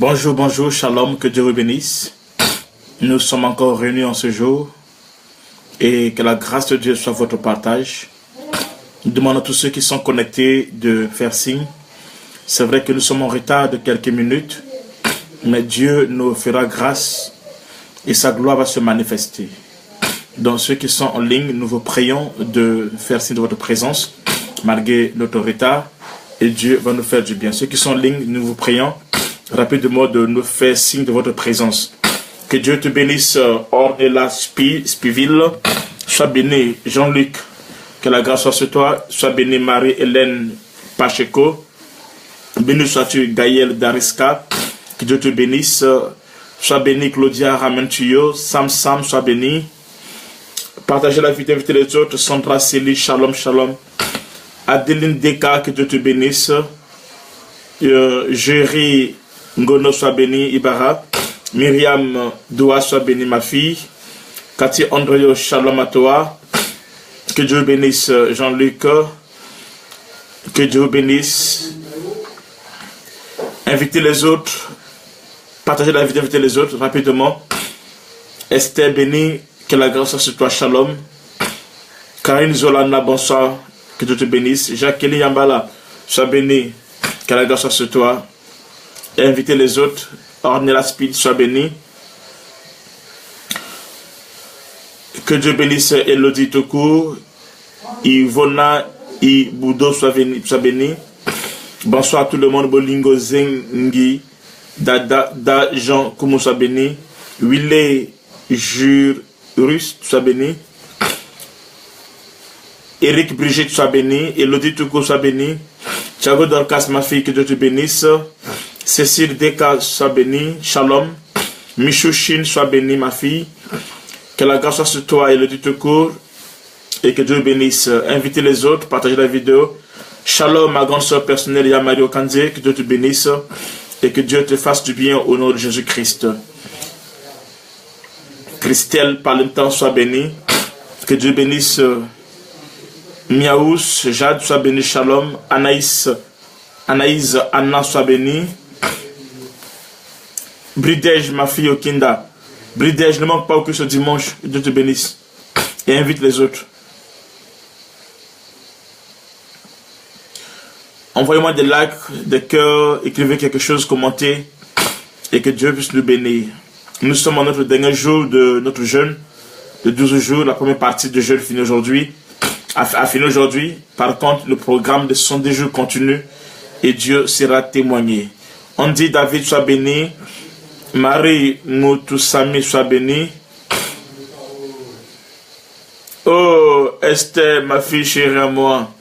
Bonjour, bonjour, shalom, que Dieu vous bénisse. Nous sommes encore réunis en ce jour et que la grâce de Dieu soit votre partage. Nous demandons à tous ceux qui sont connectés de faire signe. C'est vrai que nous sommes en retard de quelques minutes, mais Dieu nous fera grâce et sa gloire va se manifester. Donc ceux qui sont en ligne, nous vous prions de faire signe de votre présence malgré notre retard et Dieu va nous faire du bien. Ceux qui sont en ligne, nous vous prions rapidement de nous faire signe de votre présence. Que Dieu te bénisse, Ornella Spiville. Sois béni, Jean-Luc. Que la grâce soit sur toi. Sois béni, Marie-Hélène Pacheco. Béni sois-tu, Gaël Dariska. Que Dieu te bénisse. Sois béni, Claudia Ramentuyo. Sam, sois béni. Partagez la vidéo, invitez les autres. Sandra Célie, shalom, shalom. Adeline Deka, que Dieu te bénisse. Jerry Ngono, sois béni, Ibarra. Myriam Doua, sois béni, ma fille. Cathy Andréo, shalom à toi. Que Dieu bénisse, Jean-Luc. Que Dieu bénisse. Invitez les autres. Partagez la vidéo, invitez les autres rapidement. Esther béni, que la grâce soit sur toi, shalom. Karine Zolana, bonsoir. Que Dieu te bénisse. Jacqueline Yambala, sois béni. Que la grâce soit sur toi. Et invitez les autres. Ornella Speed, sois béni. Que Dieu bénisse Elodie Toku. Ivona Iboudo, sois béni. Bonsoir à tout le monde. Bolingo Zengi. Dada Jean Koumou, sois béni. Wille Jurus, sois béni. Eric Brigitte, sois béni. Elodie Toku, sois béni. Thiago Dorcas, ma fille, que Dieu te bénisse. Cécile Deka, sois béni. Shalom. Michou Chine, sois béni, ma fille. Que la grâce soit sur toi et le te court. Et que Dieu bénisse. Invitez les autres, partagez la vidéo. Shalom, ma grande soeur personnelle, Yamario Kandé. Que Dieu te bénisse. Et que Dieu te fasse du bien au nom de Jésus-Christ. Christelle, par le temps, sois béni. Que Dieu bénisse. Miaous, Jade, sois béni, shalom. Anaïs, Anna, sois béni. Bridej, ma fille Okinda. Bridej, ne manque pas au que ce dimanche, que Dieu te bénisse. Et invite les autres. Envoyez-moi des likes, des cœurs, écrivez quelque chose, commentez. Et que Dieu puisse nous bénir. Nous sommes en notre dernier jour de notre jeûne. De 12 jours, la première partie de jeûne finit aujourd'hui. A fini aujourd'hui. Par contre, le programme de 110 jours continue et Dieu sera témoigné. On dit David, sois béni. Marie Moutoussami, sois béni. Oh, Esther, ma fille chérie à moi.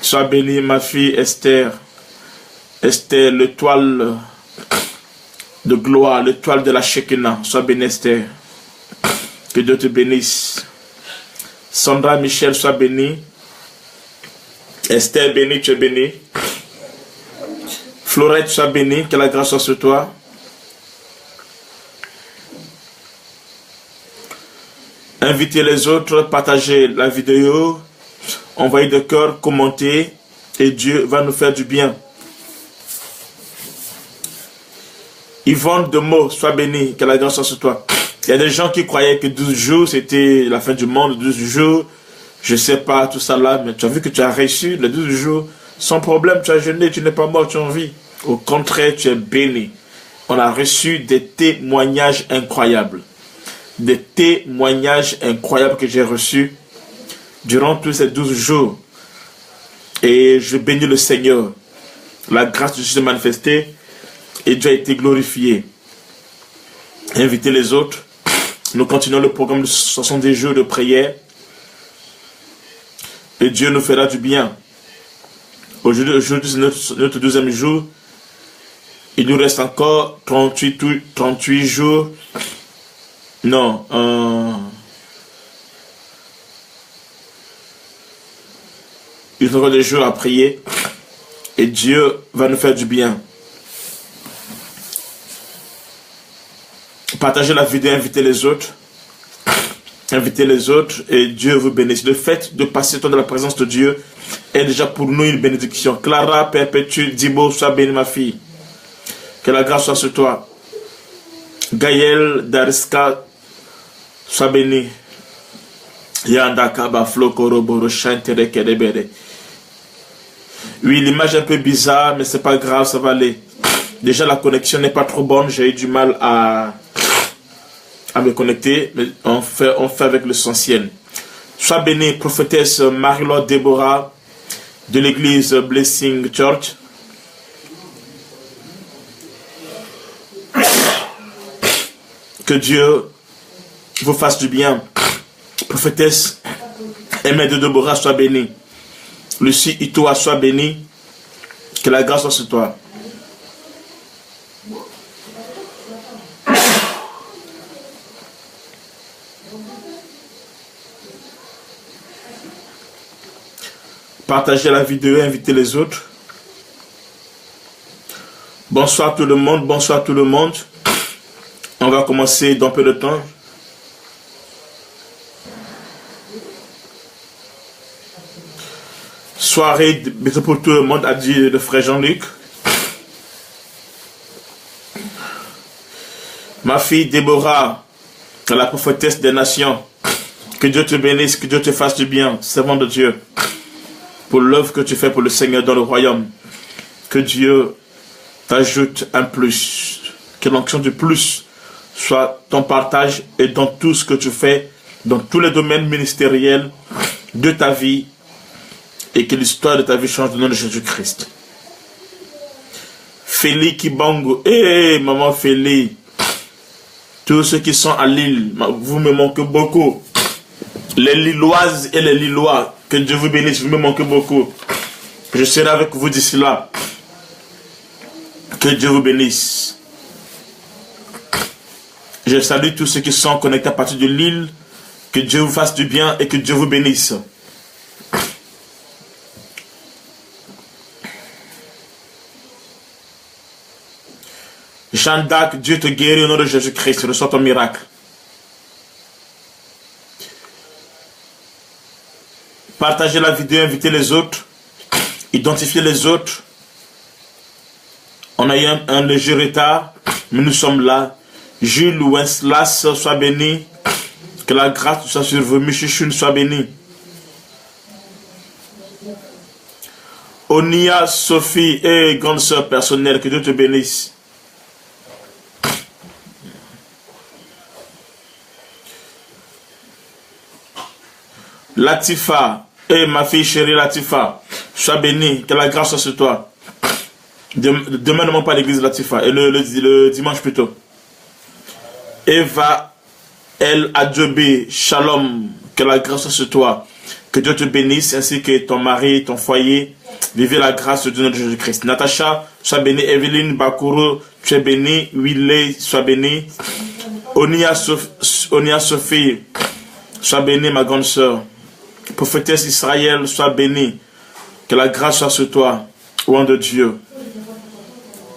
Sois béni, ma fille Esther. Esther, l'étoile de gloire, l'étoile de la Shekinah. Sois béni, Esther. Que Dieu te bénisse. Sandra Michel, sois béni. Esther, béni, tu es béni. Florette, sois béni, que la grâce soit sur toi. Invitez les autres, partagez la vidéo, envoyez des cœurs, commentez, et Dieu va nous faire du bien. Yvonne Demo, sois béni, que la grâce soit sur toi. Il y a des gens qui croyaient que 12 jours, c'était la fin du monde, 12 jours, je sais pas, tout ça là, mais tu as vu que tu as reçu les 12 jours, sans problème, tu as jeûné, tu n'es pas mort, tu es en vie. Au contraire, tu es béni. On a reçu des témoignages incroyables. Des témoignages incroyables que j'ai reçus durant tous ces 12 jours. Et je bénis le Seigneur. La grâce de Dieu s'est manifestée et Dieu a été glorifié. Invitez les autres. Nous continuons le programme de 70 jours de prière. Et Dieu nous fera du bien. Aujourd'hui, c'est notre 12e jour. Il nous reste encore 38 jours. Non. Il y aura des jours à prier. Et Dieu va nous faire du bien. Partagez la vidéo, invitez les autres. Invitez les autres et Dieu vous bénisse. Le fait de passer dans la présence de Dieu est déjà pour nous une bénédiction. Clara Perpétue Dibo, sois bénie ma fille. Que la grâce soit sur toi. Gaël Dariska, sois béni. Yandakaba Flokoroboro Chantere Kedebere. Oui, l'image est un peu bizarre, mais c'est pas grave, ça va aller. Déjà, la connexion n'est pas trop bonne. J'ai eu du mal à me connecter, mais on fait avec l'essentiel. Sois bénie, prophétesse Marie-Laure Déborah de l'église Blessing Church. Que Dieu vous fasse du bien. Prophétesse Aimée de Déborah, sois bénie. Lucie Itoa, sois bénie. Que la grâce soit sur toi. Partagez la vidéo et invitez les autres. Bonsoir tout le monde, bonsoir tout le monde. On va commencer dans peu de temps. Soirée pour tout le monde, a dit le frère Jean-Luc. Ma fille Déborah, la prophétesse des nations. Que Dieu te bénisse, que Dieu te fasse du bien, servant de Dieu. Pour l'œuvre que tu fais pour le Seigneur dans le royaume. Que Dieu t'ajoute un plus. Que l'onction du plus soit ton partage et dans tout ce que tu fais, dans tous les domaines ministériels de ta vie, et que l'histoire de ta vie change au nom de Jésus-Christ. Félie Kibango, maman Félie, tous ceux qui sont à Lille, vous me manquez beaucoup. Les Lilloises et les Lillois, que Dieu vous bénisse, vous me manquez beaucoup. Je serai avec vous d'ici là. Que Dieu vous bénisse. Je salue tous ceux qui sont connectés à partir de Lille. Que Dieu vous fasse du bien et que Dieu vous bénisse. Jeanne d'Arc, Dieu te guérit au nom de Jésus-Christ. Reçois ton miracle. Partagez la vidéo, invitez les autres. Identifiez les autres. On a eu un léger retard, mais nous sommes là. Jules Wenceslas, sois béni. Que la grâce soit sur vous. Michichune, sois béni. Onia, Sophie et grande sœur personnelle, que Dieu te bénisse. Latifa, ma fille chérie Latifa, sois bénie, que la grâce soit sur toi. Demain ne manque pas l'église Latifa, et le dimanche plutôt. Eva, El Adjobi, Shalom, que la grâce soit sur toi. Que Dieu te bénisse, ainsi que ton mari, ton foyer. Vivez la grâce de notre Jésus-Christ. Natacha, sois bénie. Evelyne Bakuro, tu es bénie. Willy, sois bénie. Onia Sophie, sois bénie, ma grande sœur. Prophétesse Israël, sois bénie. Que la grâce soit sur toi, au nom de Dieu.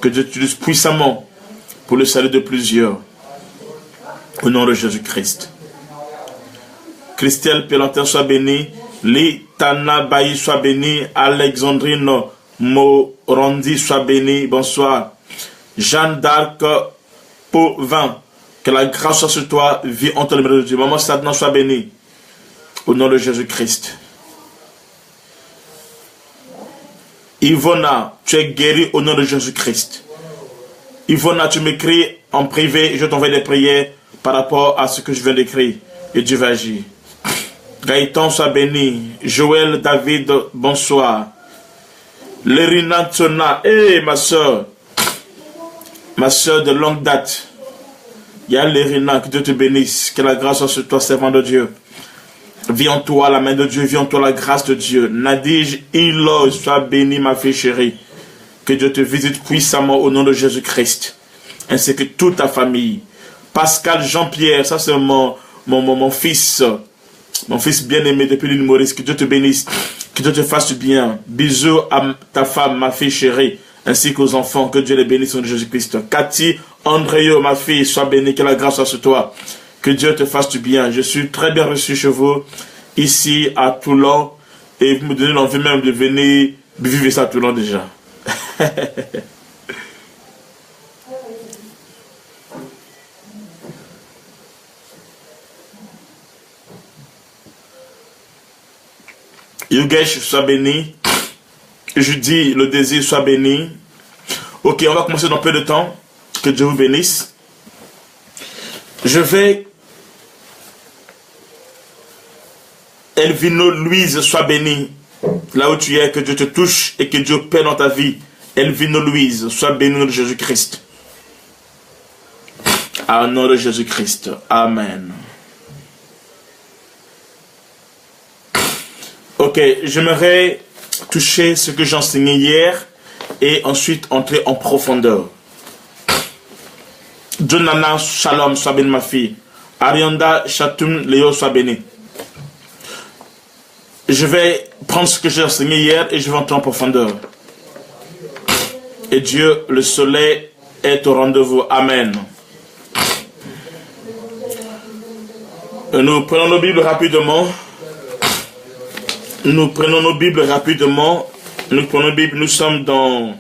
Que Dieu t'utilise puissamment pour le salut de plusieurs. Au nom de Jésus-Christ. Christelle Pélantin, sois bénie. Litana Bayi, sois bénie. Alexandrine Morandi, sois bénie. Bonsoir. Jeanne d'Arc Pauvin. Que la grâce soit sur toi. Vis en ton nom de Dieu. Maman Sadna, sois bénie. Au nom de Jésus-Christ. Ivona, tu es guérie au nom de Jésus-Christ. Ivona, tu m'écris en privé et je t'envoie des prières par rapport à ce que je viens d'écrire. Et Dieu va agir. Gaëtan, sois béni. Joël, David, bonsoir. Lerina Tsona, ma soeur de longue date. Il y a Lerina, que Dieu te bénisse. Que la grâce soit sur toi, servant de Dieu. Vis en toi la main de Dieu, vis en toi la grâce de Dieu. Nadige Ilo, sois bénie ma fille chérie. Que Dieu te visite puissamment au nom de Jésus-Christ. Ainsi que toute ta famille. Pascal Jean-Pierre, ça c'est mon fils. Mon fils bien-aimé depuis l'île Maurice. Que Dieu te bénisse. Que Dieu te fasse du bien. Bisous à ta femme, ma fille chérie. Ainsi qu'aux enfants. Que Dieu les bénisse au nom de Jésus-Christ. Cathy Andréo, ma fille, sois bénie. Que la grâce soit sur toi. Que Dieu te fasse du bien. Je suis très bien reçu chez vous, ici à Toulon. Et vous me donnez l'envie même de venir vivre ça à Toulon déjà. Yogesh, sois béni. Judy, le désir, soit béni. Ok, on va commencer dans peu de temps. Que Dieu vous bénisse. Je vais... Elvino Louise, sois béni. Là où tu es, que Dieu te touche et que Dieu paie dans ta vie. Elvino Louise, sois béni au nom de Jésus-Christ. Au nom de Jésus-Christ. Amen. Ok, j'aimerais toucher ce que j'ai enseigné hier et ensuite entrer en profondeur. Jonana, shalom, sois béni ma fille. Arianda, Chatoum, Léo, sois béni. Je vais prendre ce que j'ai enseigné hier et je vais entrer en profondeur. Et Dieu, le soleil, est au rendez-vous. Amen. Nous prenons nos Bibles rapidement. Nous prenons nos Bibles rapidement. Nous prenons nos Bibles. Nous sommes dans...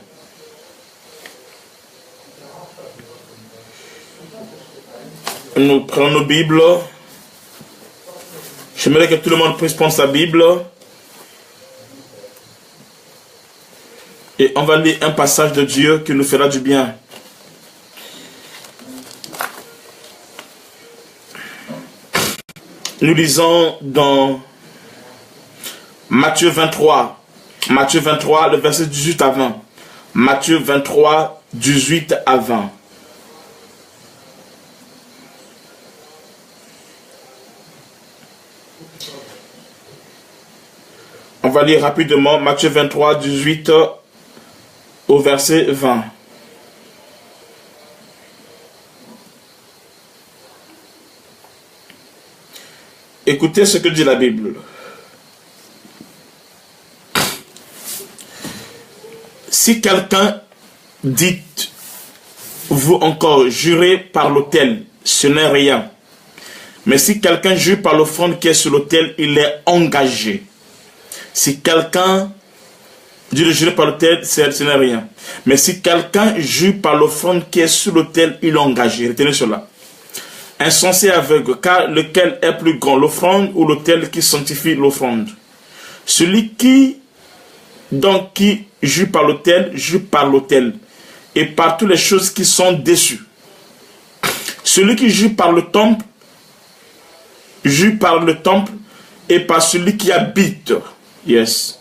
Nous prenons nos Bibles. J'aimerais que tout le monde puisse prendre sa Bible. Et on va lire un passage de Dieu qui nous fera du bien. Nous lisons dans Matthieu 23. Matthieu 23, le verset 18 à 20. Matthieu 23, 18 à 20. On va lire rapidement Matthieu 23, 18 au verset 20. Écoutez ce que dit la Bible. Si quelqu'un dit, vous encore, jurez par l'autel, ce n'est rien. Mais si quelqu'un jure par l'offrande qui est sur l'autel, il est engagé. Si quelqu'un dit de jurer par l'autel, ce n'est rien. Mais si quelqu'un jure par l'offrande qui est sur l'autel, il est engagé. Retenez cela. Insensé aveugle, car lequel est plus grand, l'offrande ou l'autel qui sanctifie l'offrande? Celui qui jure par l'autel, et par toutes les choses qui sont dessus. Celui qui jure par le temple, et par celui qui habite. Yes.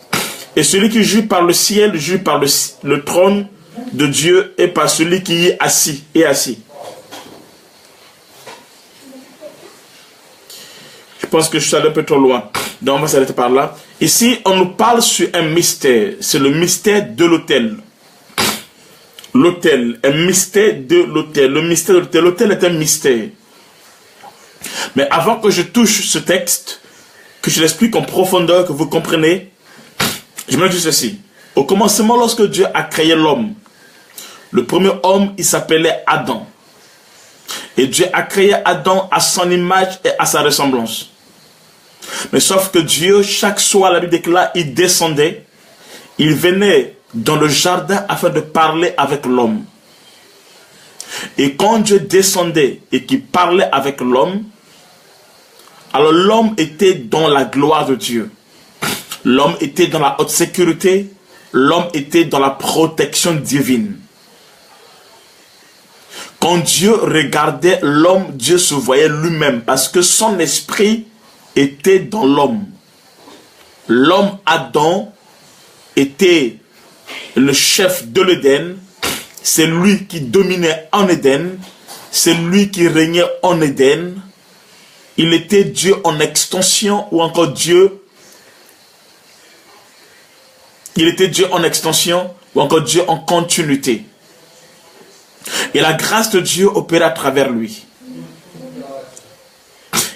Et celui qui jure par le ciel, jure par le trône de Dieu et par celui qui y est assis. Je pense que je suis allé un peu trop loin. Donc on va s'arrêter par là. Ici, on nous parle sur un mystère. C'est le mystère de l'autel. L'autel, un mystère de l'autel. Le mystère de l'autel. L'autel est un mystère. Mais avant que je touche ce texte, que je l'explique en profondeur, que vous comprenez, je me dis ceci. Au commencement, lorsque Dieu a créé l'homme, le premier homme, il s'appelait Adam. Et Dieu a créé Adam à son image et à sa ressemblance. Mais sauf que Dieu, chaque soir, la Bible déclare, il descendait, il venait dans le jardin afin de parler avec l'homme. Et quand Dieu descendait et qu'il parlait avec l'homme, alors l'homme était dans la gloire de Dieu. L'homme était dans la haute sécurité. L'homme était dans la protection divine. Quand Dieu regardait l'homme, Dieu se voyait lui-même parce que son esprit était dans l'homme. L'homme Adam était le chef de l'Éden. C'est lui qui dominait en Éden. C'est lui qui régnait en Éden. Il était Dieu en extension ou encore Dieu. Il était Dieu en extension ou encore Dieu en continuité. Et la grâce de Dieu opérait à travers lui.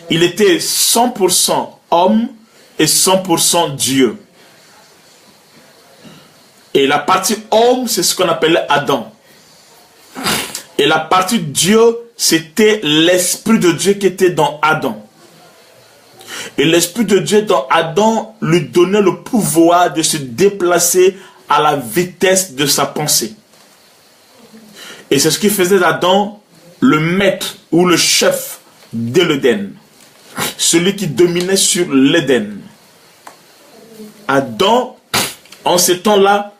Il était 100% homme et 100% Dieu. Et la partie homme, c'est ce qu'on appelait Adam. Et la partie Dieu, c'était l'Esprit de Dieu qui était dans Adam. Et l'Esprit de Dieu dans Adam lui donnait le pouvoir de se déplacer à la vitesse de sa pensée. Et c'est ce qui faisait d'Adam le maître ou le chef de l'Éden. Celui qui dominait sur l'Éden. Adam, en ces temps-là,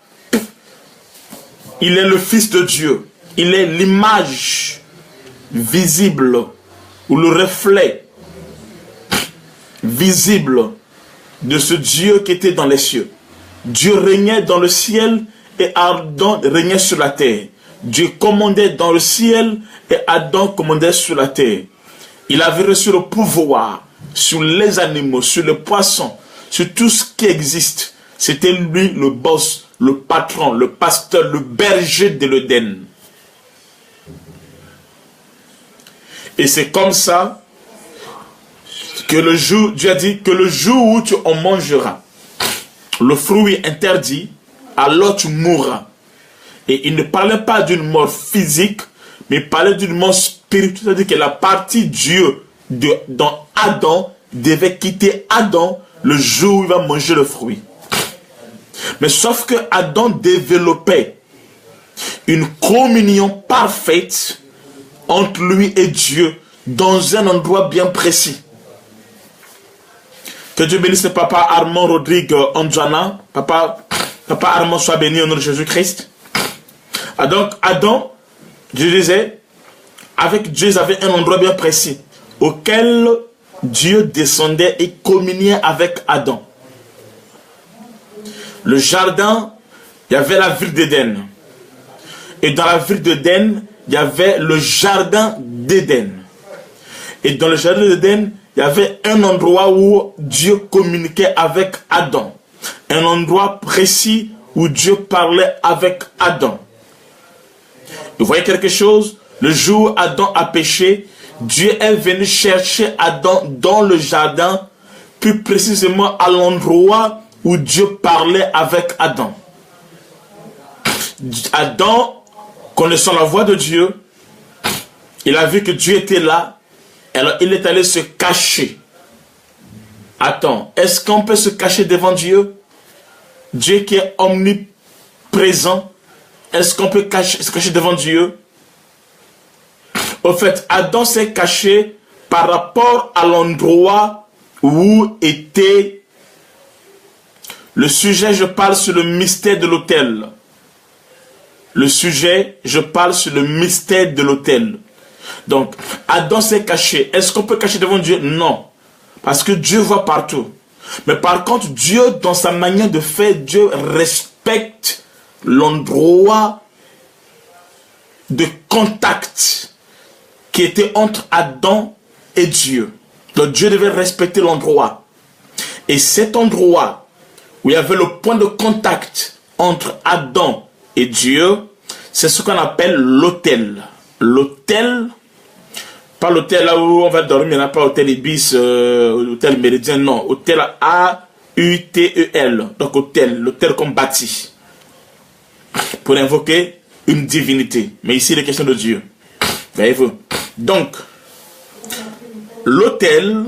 il est le Fils de Dieu. Il est l'image visible ou le reflet visible de ce Dieu qui était dans les cieux. Dieu régnait dans le ciel et Adam régnait sur la terre. Dieu commandait dans le ciel et Adam commandait sur la terre. Il avait reçu le pouvoir sur les animaux, sur les poissons, sur tout ce qui existe. C'était lui le boss, le patron, le pasteur, le berger de l'Éden. Et c'est comme ça que le jour, Dieu a dit que le jour où tu en mangeras, le fruit interdit, alors tu mourras. Et il ne parlait pas d'une mort physique, mais il parlait d'une mort spirituelle. C'est-à-dire que la partie Dieu dans Adam devait quitter Adam le jour où il va manger le fruit. Mais sauf que Adam développait une communion parfaite entre lui et Dieu dans un endroit bien précis. Que Dieu bénisse le papa Armand Rodrigue Anjana. Papa Armand soit béni au nom de Jésus-Christ. Donc Adam, je disais, avec Dieu, ils avaient un endroit bien précis auquel Dieu descendait et communiait avec Adam. Le jardin, il y avait la ville d'Éden. Et dans la ville d'Éden, il y avait le jardin d'Éden. Et dans le jardin d'Éden, il y avait un endroit où Dieu communiquait avec Adam. Un endroit précis où Dieu parlait avec Adam. Vous voyez quelque chose? Le jour où Adam a péché, Dieu est venu chercher Adam dans le jardin, plus précisément à l'endroit où Dieu parlait avec Adam. Adam, connaissant la voix de Dieu, il a vu que Dieu était là, alors il est allé se cacher. Attends, est-ce qu'on peut se cacher devant Dieu? Dieu qui est omniprésent, est-ce qu'on peut se cacher devant Dieu? Au fait, Adam s'est caché par rapport à l'endroit où était le sujet. Je parle sur le mystère de l'autel. Le sujet, je parle sur le mystère de l'autel. Donc, Adam s'est caché. Est-ce qu'on peut cacher devant Dieu? Non. Parce que Dieu voit partout. Mais par contre, Dieu, dans sa manière de faire, Dieu respecte l'endroit de contact qui était entre Adam et Dieu. Donc Dieu devait respecter l'endroit. Et cet endroit où il y avait le point de contact entre Adam et Dieu, c'est ce qu'on appelle l'autel. L'autel, pas l'hôtel là où on va dormir, il n'y a pas hôtel Ibis, hôtel Méridien, non. Hôtel A-U-T-E-L. Donc hôtel, l'hôtel qu'on bâtit. Pour invoquer une divinité. Mais ici, il est question de Dieu. Voyez-vous? Donc, l'autel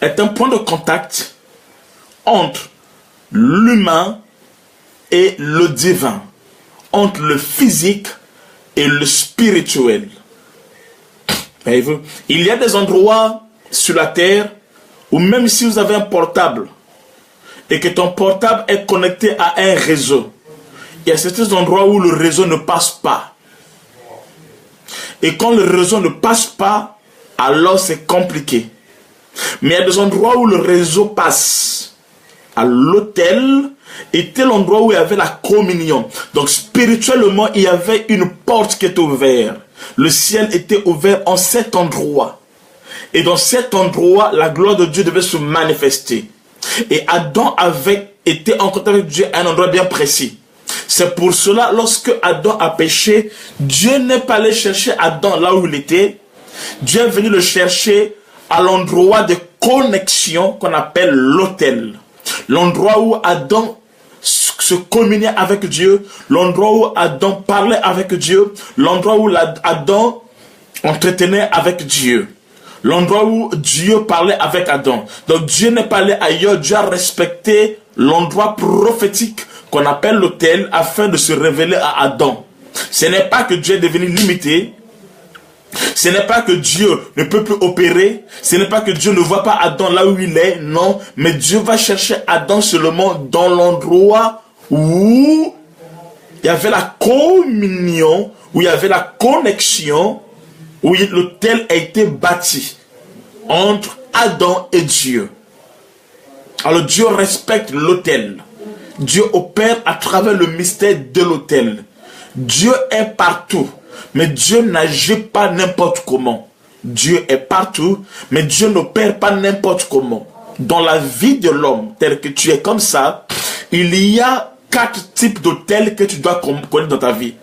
est un point de contact entre l'humain et le divin, entre le physique et le spirituel. Voyez-vous? Il y a des endroits sur la terre où même si vous avez un portable et que ton portable est connecté à un réseau, il y a certains endroits où le réseau ne passe pas. Et quand le réseau ne passe pas, alors c'est compliqué. Mais il y a des endroits où le réseau passe. À l'autel était l'endroit où il y avait la communion. Donc spirituellement, il y avait une porte qui était ouverte. Le ciel était ouvert en cet endroit. Et dans cet endroit, la gloire de Dieu devait se manifester. Et Adam avait été en contact avec Dieu à un endroit bien précis. C'est pour cela, lorsque Adam a péché, Dieu n'est pas allé chercher Adam là où il était. Dieu est venu le chercher à l'endroit de connexion qu'on appelle l'autel. L'endroit où Adam se communiait avec Dieu, l'endroit où Adam parlait avec Dieu, l'endroit où Adam entretenait avec Dieu, l'endroit où Dieu parlait avec Adam. Donc Dieu n'est pas allé ailleurs, Dieu a respecté l'endroit prophétique qu'on appelle l'autel afin de se révéler à Adam. Ce n'est pas que Dieu est devenu limité, Ce n'est pas que Dieu ne peut plus opérer, ce n'est pas que Dieu ne voit pas Adam là où il est, non, mais Dieu va chercher Adam seulement dans l'endroit où il y avait la communion, où il y avait la connexion, où l'autel a été bâti entre Adam et Dieu. Alors Dieu respecte l'autel. Dieu opère à travers le mystère de l'autel. Dieu est partout, mais Dieu n'agit pas n'importe comment. Dieu est partout, mais Dieu n'opère pas n'importe comment. Dans la vie de l'homme, tel que tu es comme ça, il y a 4 types d'autels que tu dois connaître dans ta vie.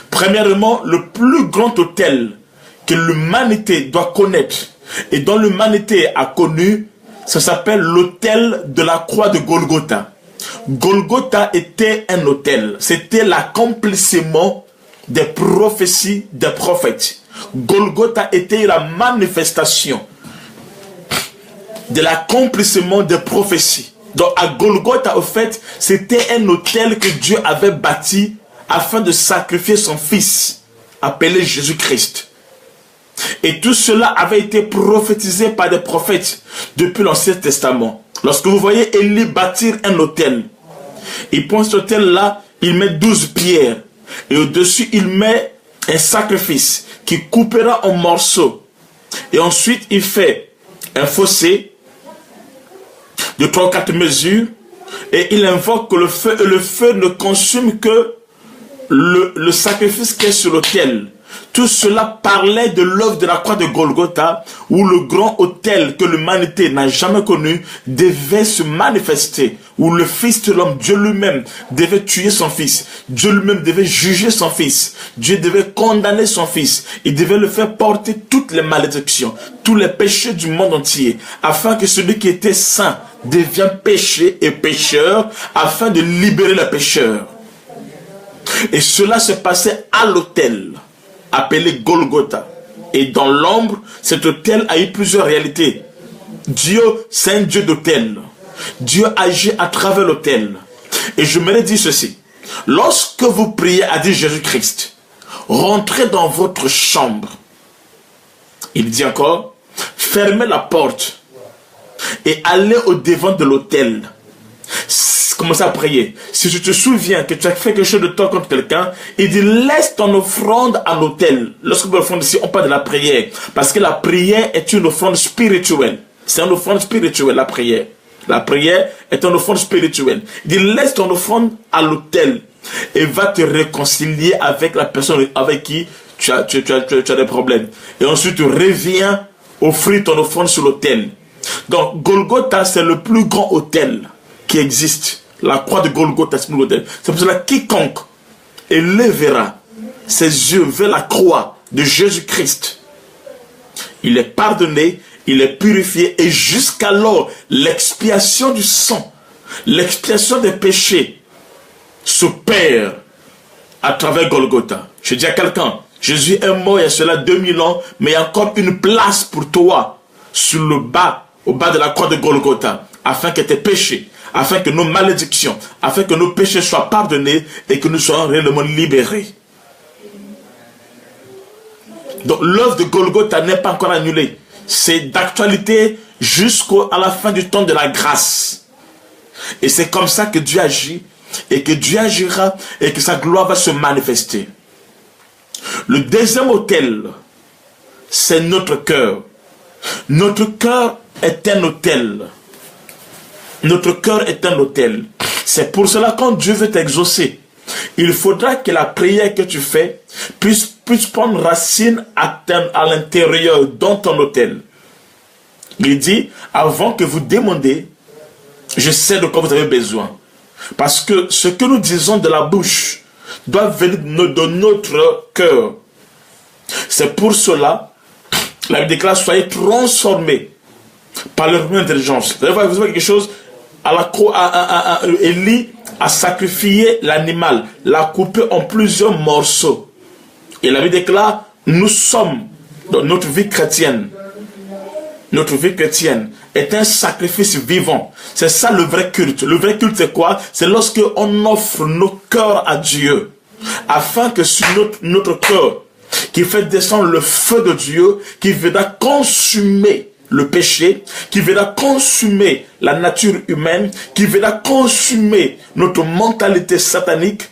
Premièrement, le plus grand autel que l'humanité doit connaître et dont l'humanité a connu, ça s'appelle l'autel de la croix de Golgotha. Golgotha était un autel. C'était l'accomplissement des prophéties des prophètes. Golgotha était la manifestation de l'accomplissement des prophéties. Donc à Golgotha, au fait, c'était un autel que Dieu avait bâti afin de sacrifier son fils, appelé Jésus-Christ. Et tout cela avait été prophétisé par des prophètes depuis l'Ancien Testament. Lorsque vous voyez Élie bâtir un autel, il prend cet autel-là, il met 12 pierres. Et au-dessus, il met un sacrifice qui coupera en morceaux. Et ensuite, il fait un fossé de 3 ou 4 mesures. Et il invoque le feu. Et le feu ne consume que le sacrifice qui est sur l'autel. Tout cela parlait de l'œuvre de la croix de Golgotha, où le grand autel que l'humanité n'a jamais connu devait se manifester, où le Fils de l'homme, Dieu lui-même, devait tuer son Fils. Dieu lui-même devait juger son Fils. Dieu devait condamner son Fils. Il devait le faire porter toutes les malédictions, tous les péchés du monde entier, afin que celui qui était saint devienne péché et pécheur, afin de libérer les pécheurs. Et cela se passait à l'autel appelé Golgotha. Et dans l'ombre, cet autel a eu plusieurs réalités. Dieu, c'est un Dieu d'autel. Dieu agit à travers l'autel. Et je me dis ceci. Lorsque vous priez, a dit Jésus-Christ, rentrez dans votre chambre. Il dit encore, fermez la porte et allez au devant de l'autel. Commencez à prier. Si tu te souviens que tu as fait quelque chose de tort contre quelqu'un, il dit laisse ton offrande à l'autel. Lorsque vous offrande ici, on parle de la prière. Parce que la prière est une offrande spirituelle. C'est une offrande spirituelle, la prière. La prière est une offrande spirituelle. Il dit laisse ton offrande à l'autel et va te réconcilier avec la personne avec qui tu as des problèmes. Et ensuite tu reviens offrir ton offrande sur l'autel. Donc Golgotha, c'est le plus grand autel qui existe. La croix de Golgotha, c'est pour cela que quiconque élèvera ses yeux vers la croix de Jésus-Christ, il est pardonné, il est purifié, et jusqu'alors l'expiation du sang, l'expiation des péchés s'opère à travers Golgotha. Je dis à quelqu'un, Jésus est mort il y a cela 2000 ans, mais il y a encore une place pour toi sur le bas, au bas de la croix de Golgotha, afin que tes péchés, afin que nos malédictions, afin que nos péchés soient pardonnés et que nous soyons réellement libérés. Donc l'œuvre de Golgotha n'est pas encore annulée. C'est d'actualité jusqu'à la fin du temps de la grâce. Et c'est comme ça que Dieu agit, et que Dieu agira, et que sa gloire va se manifester. Le deuxième autel, c'est notre cœur. Notre cœur est un autel. Notre cœur est un autel. C'est pour cela quand Dieu veut t'exaucer, il faudra que la prière que tu fais puisse prendre racine à l'intérieur dans ton autel. Il dit, avant que vous demandiez, je sais de quoi vous avez besoin. Parce que ce que nous disons de la bouche doit venir de notre cœur. C'est pour cela, la Bible déclare, soyez transformés par leur intelligence. Vous avez quelque chose. À la croix, Élie a sacrifié l'animal, l'a coupé en plusieurs morceaux. Et la Bible déclare, nous sommes, dans notre vie chrétienne est un sacrifice vivant. C'est ça le vrai culte. Le vrai culte c'est quoi? C'est lorsque on offre nos cœurs à Dieu, afin que sur notre cœur, qui fait descendre le feu de Dieu, qui viendra consumer le péché, qui viendra consumer la nature humaine, qui viendra consumer notre mentalité satanique,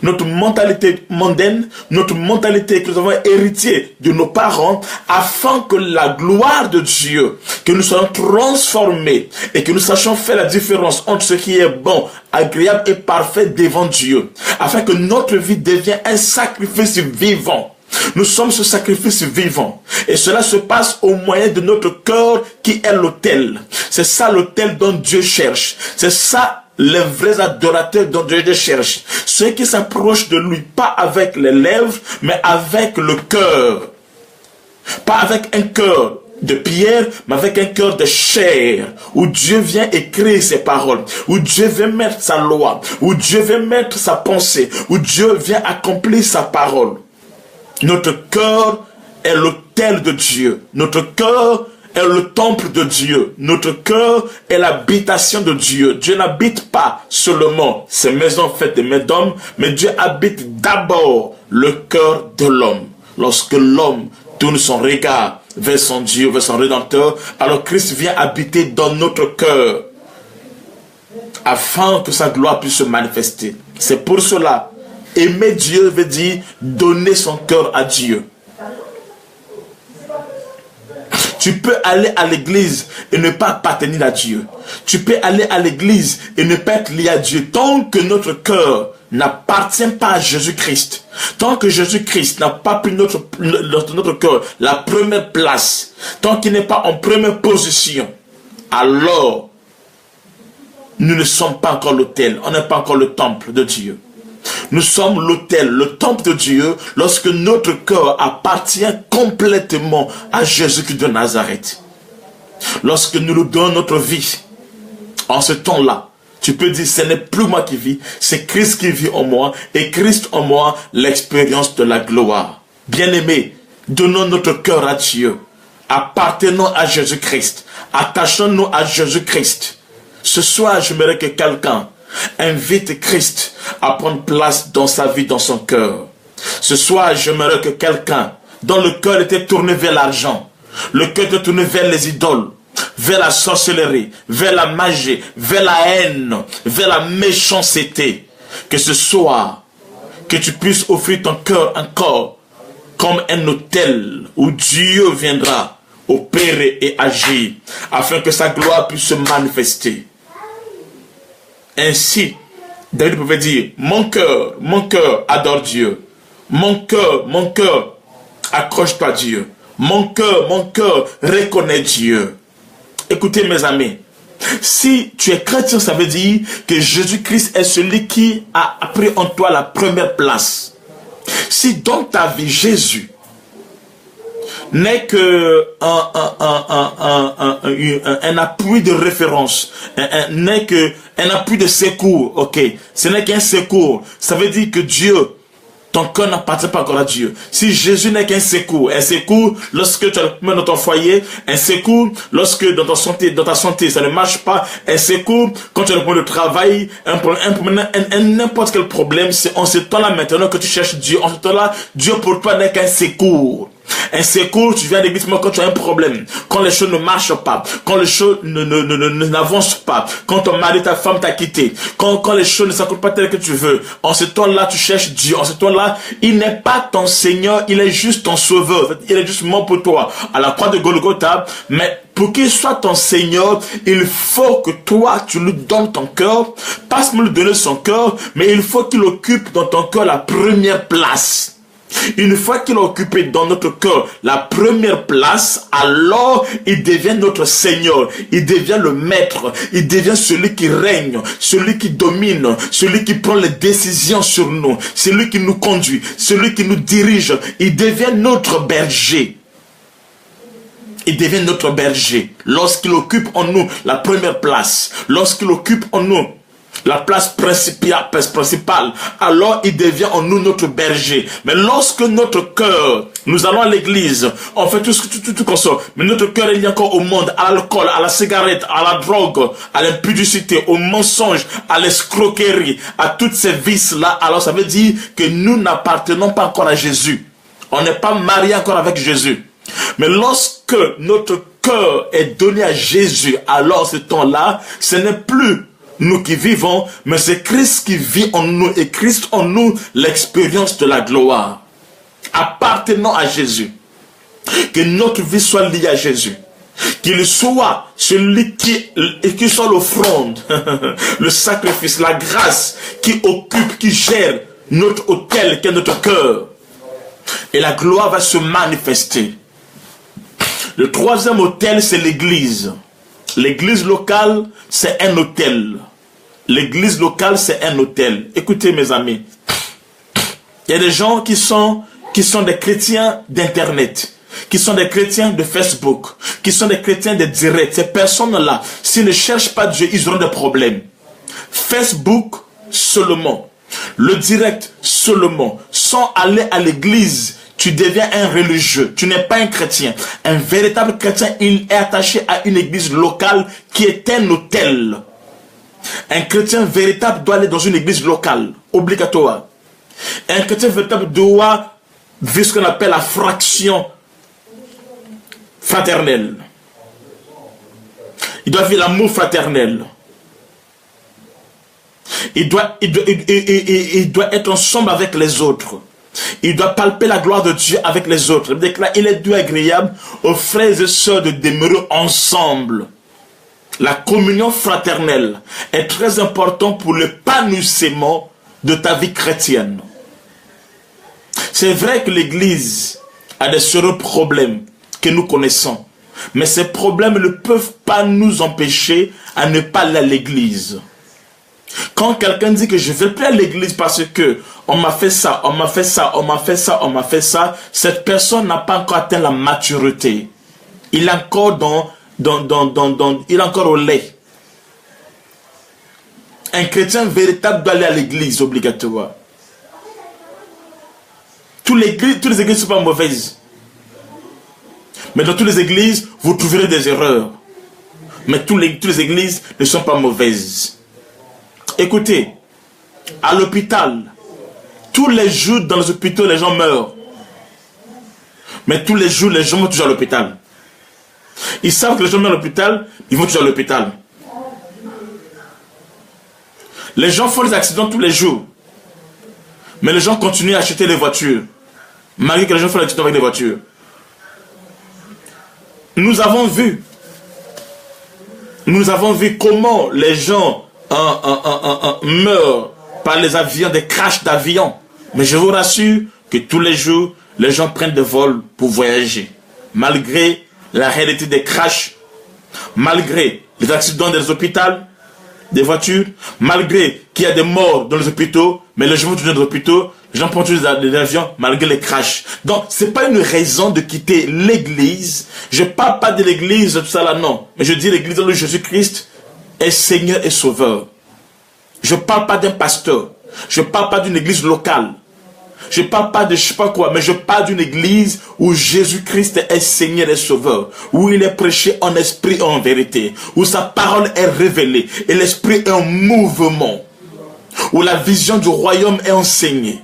notre mentalité mondaine, notre mentalité que nous avons hérité de nos parents, afin que la gloire de Dieu, que nous soyons transformés et que nous sachions faire la différence entre ce qui est bon, agréable et parfait devant Dieu, afin que notre vie devienne un sacrifice vivant. Nous sommes ce sacrifice vivant. Et cela se passe au moyen de notre cœur qui est l'autel. C'est ça l'autel dont Dieu cherche. C'est ça les vrais adorateurs dont Dieu cherche. Ceux qui s'approchent de lui, pas avec les lèvres, mais avec le cœur. Pas avec un cœur de pierre, mais avec un cœur de chair, où Dieu vient écrire ses paroles, où Dieu vient mettre sa loi, où Dieu vient mettre sa pensée, où Dieu vient accomplir sa parole. Notre cœur est l'autel de Dieu. Notre cœur est le temple de Dieu. Notre cœur est l'habitation de Dieu. Dieu n'habite pas seulement ces maisons faites de mains d'hommes, mais Dieu habite d'abord le cœur de l'homme. Lorsque l'homme tourne son regard vers son Dieu, vers son Rédempteur, alors Christ vient habiter dans notre cœur, afin que sa gloire puisse se manifester. C'est pour cela, aimer Dieu veut dire donner son cœur à Dieu. Tu peux aller à l'église et ne pas appartenir à Dieu. Tu peux aller à l'église et ne pas être lié à Dieu. Tant que notre cœur n'appartient pas à Jésus-Christ, tant que Jésus-Christ n'a pas pris notre cœur la première place, tant qu'il n'est pas en première position, alors nous ne sommes pas encore l'autel, on n'est pas encore le temple de Dieu. Nous sommes l'autel, le temple de Dieu, lorsque notre cœur appartient complètement à Jésus-Christ de Nazareth. Lorsque nous nous donnons notre vie, en ce temps-là, tu peux dire, ce n'est plus moi qui vis, c'est Christ qui vit en moi, et Christ en moi, l'expérience de la gloire. Bien-aimés, donnons notre cœur à Dieu, appartenons à Jésus-Christ, attachons-nous à Jésus-Christ. Ce soir, j'aimerais que quelqu'un invite Christ à prendre place dans sa vie, dans son cœur. Ce soir, j'aimerais que quelqu'un dont le cœur était tourné vers l'argent, le cœur était tourné vers les idoles, vers la sorcellerie, vers la magie, vers la haine, vers la méchanceté, que ce soir, que tu puisses offrir ton cœur encore comme un autel où Dieu viendra opérer et agir afin que sa gloire puisse se manifester. Ainsi, David pouvait dire, mon cœur adore Dieu. Mon cœur, accroche-toi à Dieu. Mon cœur, reconnais Dieu. Écoutez mes amis, si tu es chrétien, ça veut dire que Jésus-Christ est celui qui a pris en toi la première place. Si dans ta vie, Jésus n'est que un appui de référence, n'est que un appui de secours, ok, ce n'est qu'un secours, ça veut dire que Dieu, ton cœur n'appartient pas encore à Dieu. Si Jésus n'est qu'un secours lorsque tu as le problème dans ton foyer, un secours lorsque dans ta santé ça ne marche pas, un secours quand tu as le problème de travail, n'importe quel problème, c'est en ce temps-là maintenant que tu cherches Dieu. En ce temps-là, Dieu pour toi n'est qu'un secours. Un secours, tu viens à l'église quand tu as un problème, quand les choses ne marchent pas, quand les choses n'avancent pas, quand ton mari, ta femme t'a quitté, quand les choses ne s'accomplissent pas telles que tu veux. En ce temps-là, tu cherches Dieu. En ce temps-là, il n'est pas ton Seigneur, il est juste ton sauveur. Il est juste mort pour toi à la croix de Golgotha. Mais pour qu'il soit ton Seigneur, il faut que toi, tu lui donnes ton cœur. Pas seulement lui donner son cœur, mais il faut qu'il occupe dans ton cœur la première place. Une fois qu'il a occupé dans notre cœur la première place, alors il devient notre Seigneur, il devient le maître, il devient celui qui règne, celui qui domine, celui qui prend les décisions sur nous, celui qui nous conduit, celui qui nous dirige. Il devient notre berger. Il devient notre berger lorsqu'il occupe en nous la première place, lorsqu'il occupe en nous la place principale, alors il devient en nous notre berger. Mais lorsque notre cœur, nous allons à l'église, on fait tout comme ça, mais notre cœur est lié encore au monde, à l'alcool, à la cigarette, à la drogue, à l'impudicité, au mensonge, à l'escroquerie, à toutes ces vices-là, alors ça veut dire que nous n'appartenons pas encore à Jésus. On n'est pas marié encore avec Jésus. Mais lorsque notre cœur est donné à Jésus, alors ce temps-là, ce n'est plus nous qui vivons, mais c'est Christ qui vit en nous et Christ en nous l'expérience de la gloire. Appartenant à Jésus. Que notre vie soit liée à Jésus. Qu'il soit celui qui soit l'offrande, le sacrifice, la grâce qui occupe, qui gère notre autel, qui est notre cœur. Et la gloire va se manifester. Le troisième autel, c'est l'église. L'église locale, c'est un autel. L'église locale, c'est un autel. Écoutez mes amis, il y a des gens qui sont des chrétiens d'internet, qui sont des chrétiens de Facebook, qui sont des chrétiens de direct. Ces personnes-là, s'ils ne cherchent pas Dieu, ils auront des problèmes. Facebook seulement, le direct seulement, sans aller à l'église, tu deviens un religieux, tu n'es pas un chrétien. Un véritable chrétien, il est attaché à une église locale qui est un autel. Un chrétien véritable doit aller dans une église locale, obligatoire. Un chrétien véritable doit vivre ce qu'on appelle la fraction fraternelle. Il doit vivre l'amour fraternel. Il doit être ensemble avec les autres. Il doit palper la gloire de Dieu avec les autres. Il est doux et agréable aux frères et sœurs de demeurer ensemble. La communion fraternelle est très importante pour l'épanouissement de ta vie chrétienne. C'est vrai que l'Église a des sérieux problèmes que nous connaissons. Mais ces problèmes ne peuvent pas nous empêcher à ne pas aller à l'Église. Quand quelqu'un dit que je ne vais plus à l'église parce que on m'a fait ça, on m'a fait ça, on m'a fait ça, on m'a fait ça, cette personne n'a pas encore atteint la maturité. Il est encore il est encore au lait. Un chrétien véritable doit aller à l'église obligatoire. Toutes les églises ne sont pas mauvaises. Mais dans toutes les églises, vous trouverez des erreurs. Mais toutes les églises ne sont pas mauvaises. Écoutez, à l'hôpital, tous les jours dans les hôpitaux, les gens meurent. Mais tous les jours, les gens vont toujours à l'hôpital. Ils savent que les gens meurent à l'hôpital, ils vont toujours à l'hôpital. Les gens font des accidents tous les jours. Mais les gens continuent à acheter des voitures. Malgré que les gens font des accidents avec des voitures. Nous avons vu comment les gens meurent par les avions, des crashs d'avions. Mais je vous rassure que tous les jours, les gens prennent des vols pour voyager. Malgré la réalité des crashs, malgré les accidents des hôpitaux, des voitures, malgré qu'il y a des morts dans les hôpitaux, mais les gens vont toujours dans les hôpitaux, les gens prennent toujours des avions malgré les crashs. Donc, ce n'est pas une raison de quitter l'église. Je ne parle pas de l'église, tout ça là, non. Mais je dis l'église où Jésus-Christ est Seigneur et Sauveur. Je ne parle pas d'un pasteur. Je ne parle pas d'une église locale. Je ne parle pas de je ne sais pas quoi, mais je parle d'une église où Jésus-Christ est Seigneur et Sauveur, où il est prêché en esprit et en vérité, où sa parole est révélée et l'esprit est en mouvement, où la vision du royaume est enseignée,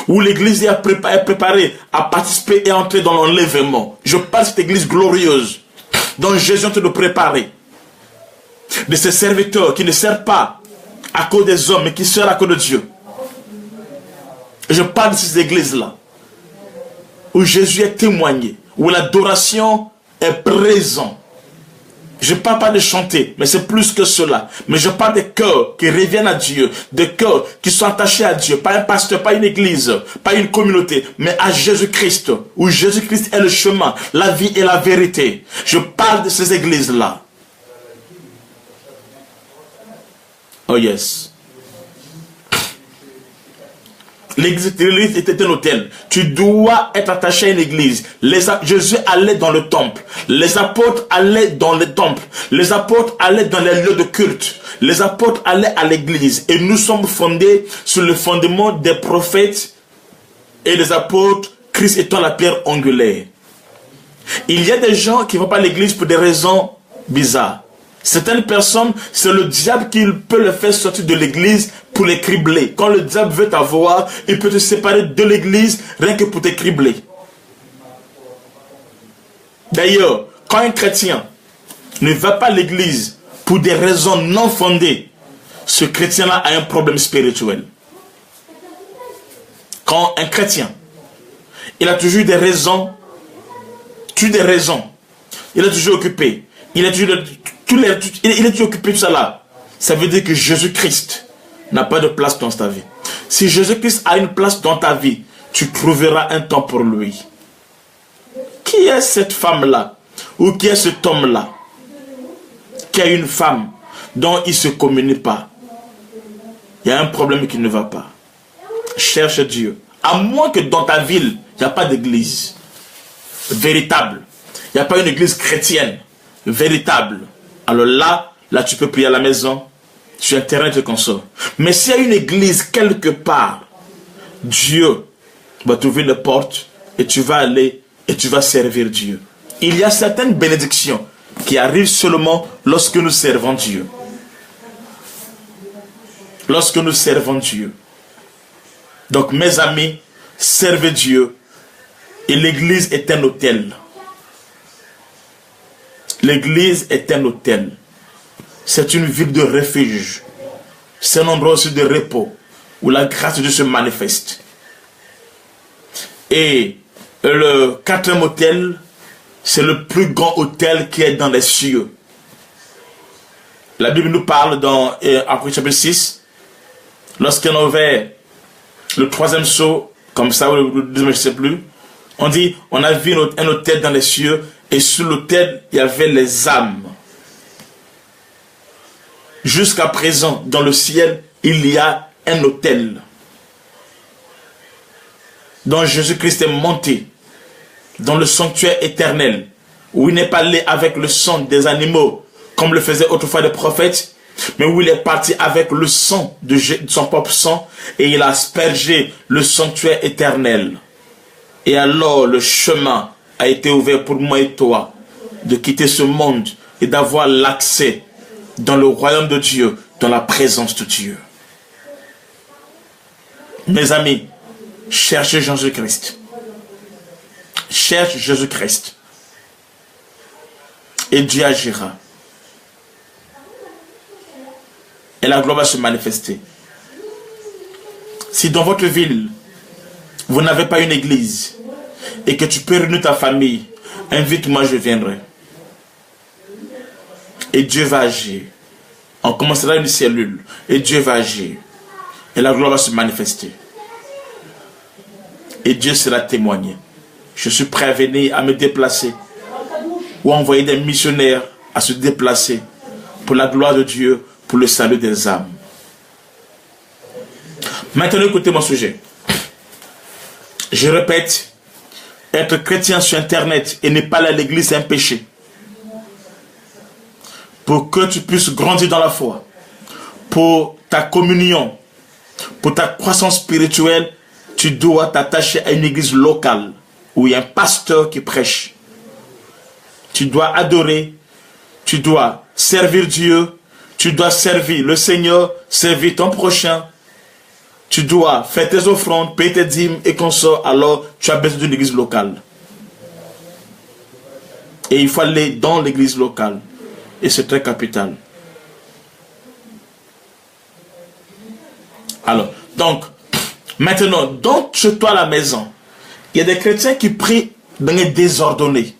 où l'église est préparée à participer et entrer dans l'enlèvement. Je parle de cette église glorieuse dont Jésus est en train de préparer, de ses serviteurs qui ne servent pas à cause des hommes, mais qui servent à cause de Dieu. Je parle de ces églises-là, où Jésus est témoigné, où l'adoration est présente. Je ne parle pas de chanter, mais c'est plus que cela. Mais je parle des cœurs qui reviennent à Dieu, des cœurs qui sont attachés à Dieu, pas un pasteur, pas une église, pas une communauté, mais à Jésus-Christ, où Jésus-Christ est le chemin, la vie et la vérité. Je parle de ces églises-là. Oh yes. L'église était un hôtel. Tu dois être attaché à une église. Jésus allait dans le temple. Les apôtres allaient dans le temple. Les apôtres allaient dans les lieux de culte. Les apôtres allaient à l'église. Et nous sommes fondés sur le fondement des prophètes et des apôtres, Christ étant la pierre angulaire. Il y a des gens qui ne vont pas à l'église pour des raisons bizarres. Certaines personnes, c'est le diable qui peut les faire sortir de l'église pour les cribler. Quand le diable veut t'avoir, il peut te séparer de l'église rien que pour te cribler. D'ailleurs, quand un chrétien ne va pas à l'église pour des raisons non fondées, ce chrétien-là a un problème spirituel. Quand un chrétien, il a toujours des raisons, il est toujours occupé, il est toujours occupé de ça là, ça veut dire que Jésus-Christ n'a pas de place dans ta vie. Si Jésus-Christ a une place dans ta vie, tu trouveras un temps pour lui. Qui est cette femme-là? Ou qui est cet homme-là qui a une femme dont il ne se communique pas? Il y a un problème qui ne va pas. Cherche Dieu. À moins que dans ta ville, il n'y a pas d'église véritable. Il n'y a pas une église chrétienne véritable. Alors là tu peux prier à la maison, sur un terrain de console. Mais s'il y a une église quelque part, Dieu va t'ouvrir les portes et tu vas aller et tu vas servir Dieu. Il y a certaines bénédictions qui arrivent seulement lorsque nous servons Dieu. Lorsque nous servons Dieu. Donc mes amis, servez Dieu. Et l'église est un hôtel. L'église est un hôtel. C'est une ville de refuge. C'est un endroit aussi de repos où la grâce de Dieu se manifeste. Et le quatrième hôtel, c'est le plus grand hôtel qui est dans les cieux. La Bible nous parle dans Apocalypse chapitre 6, lorsqu'on a ouvert le troisième sceau, comme ça, ou le deuxième, je ne sais plus, on dit, on a vu un hôtel dans les cieux, et sur l'hôtel, il y avait les âmes. Jusqu'à présent, dans le ciel, il y a un hôtel dont Jésus-Christ est monté dans le sanctuaire éternel, où il n'est pas allé avec le sang des animaux, comme le faisaient autrefois les prophètes, mais où il est parti avec le sang de son propre sang, et il a aspergé le sanctuaire éternel. Et alors le chemin a été ouvert pour moi et toi, de quitter ce monde et d'avoir l'accès dans le royaume de Dieu, dans la présence de Dieu. Mes amis, cherchez Jésus-Christ. Cherche Jésus-Christ. Et Dieu agira. Et la gloire va se manifester. Si dans votre ville, vous n'avez pas une église, et que tu peux réunir ta famille, invite-moi, je viendrai. Et Dieu va agir. On commencera une cellule, et Dieu va agir. Et la gloire va se manifester. Et Dieu sera témoigné. Je suis prêt à venir, à me déplacer, ou à envoyer des missionnaires à se déplacer pour la gloire de Dieu, pour le salut des âmes. Maintenant, écoutez mon sujet. Je répète, être chrétien sur Internet et ne pas aller à l'église, c'est un péché. Pour que tu puisses grandir dans la foi, pour ta communion, pour ta croissance spirituelle, tu dois t'attacher à une église locale où il y a un pasteur qui prêche. Tu dois adorer, tu dois servir Dieu, tu dois servir le Seigneur, servir ton prochain. Tu dois faire tes offrandes, payer tes dîmes et consorts, alors tu as besoin d'une église locale. Et il faut aller dans l'église locale. Et c'est très capital. Alors, donc, maintenant, donc chez toi à la maison, il y a des chrétiens qui prient dans les désordonnés.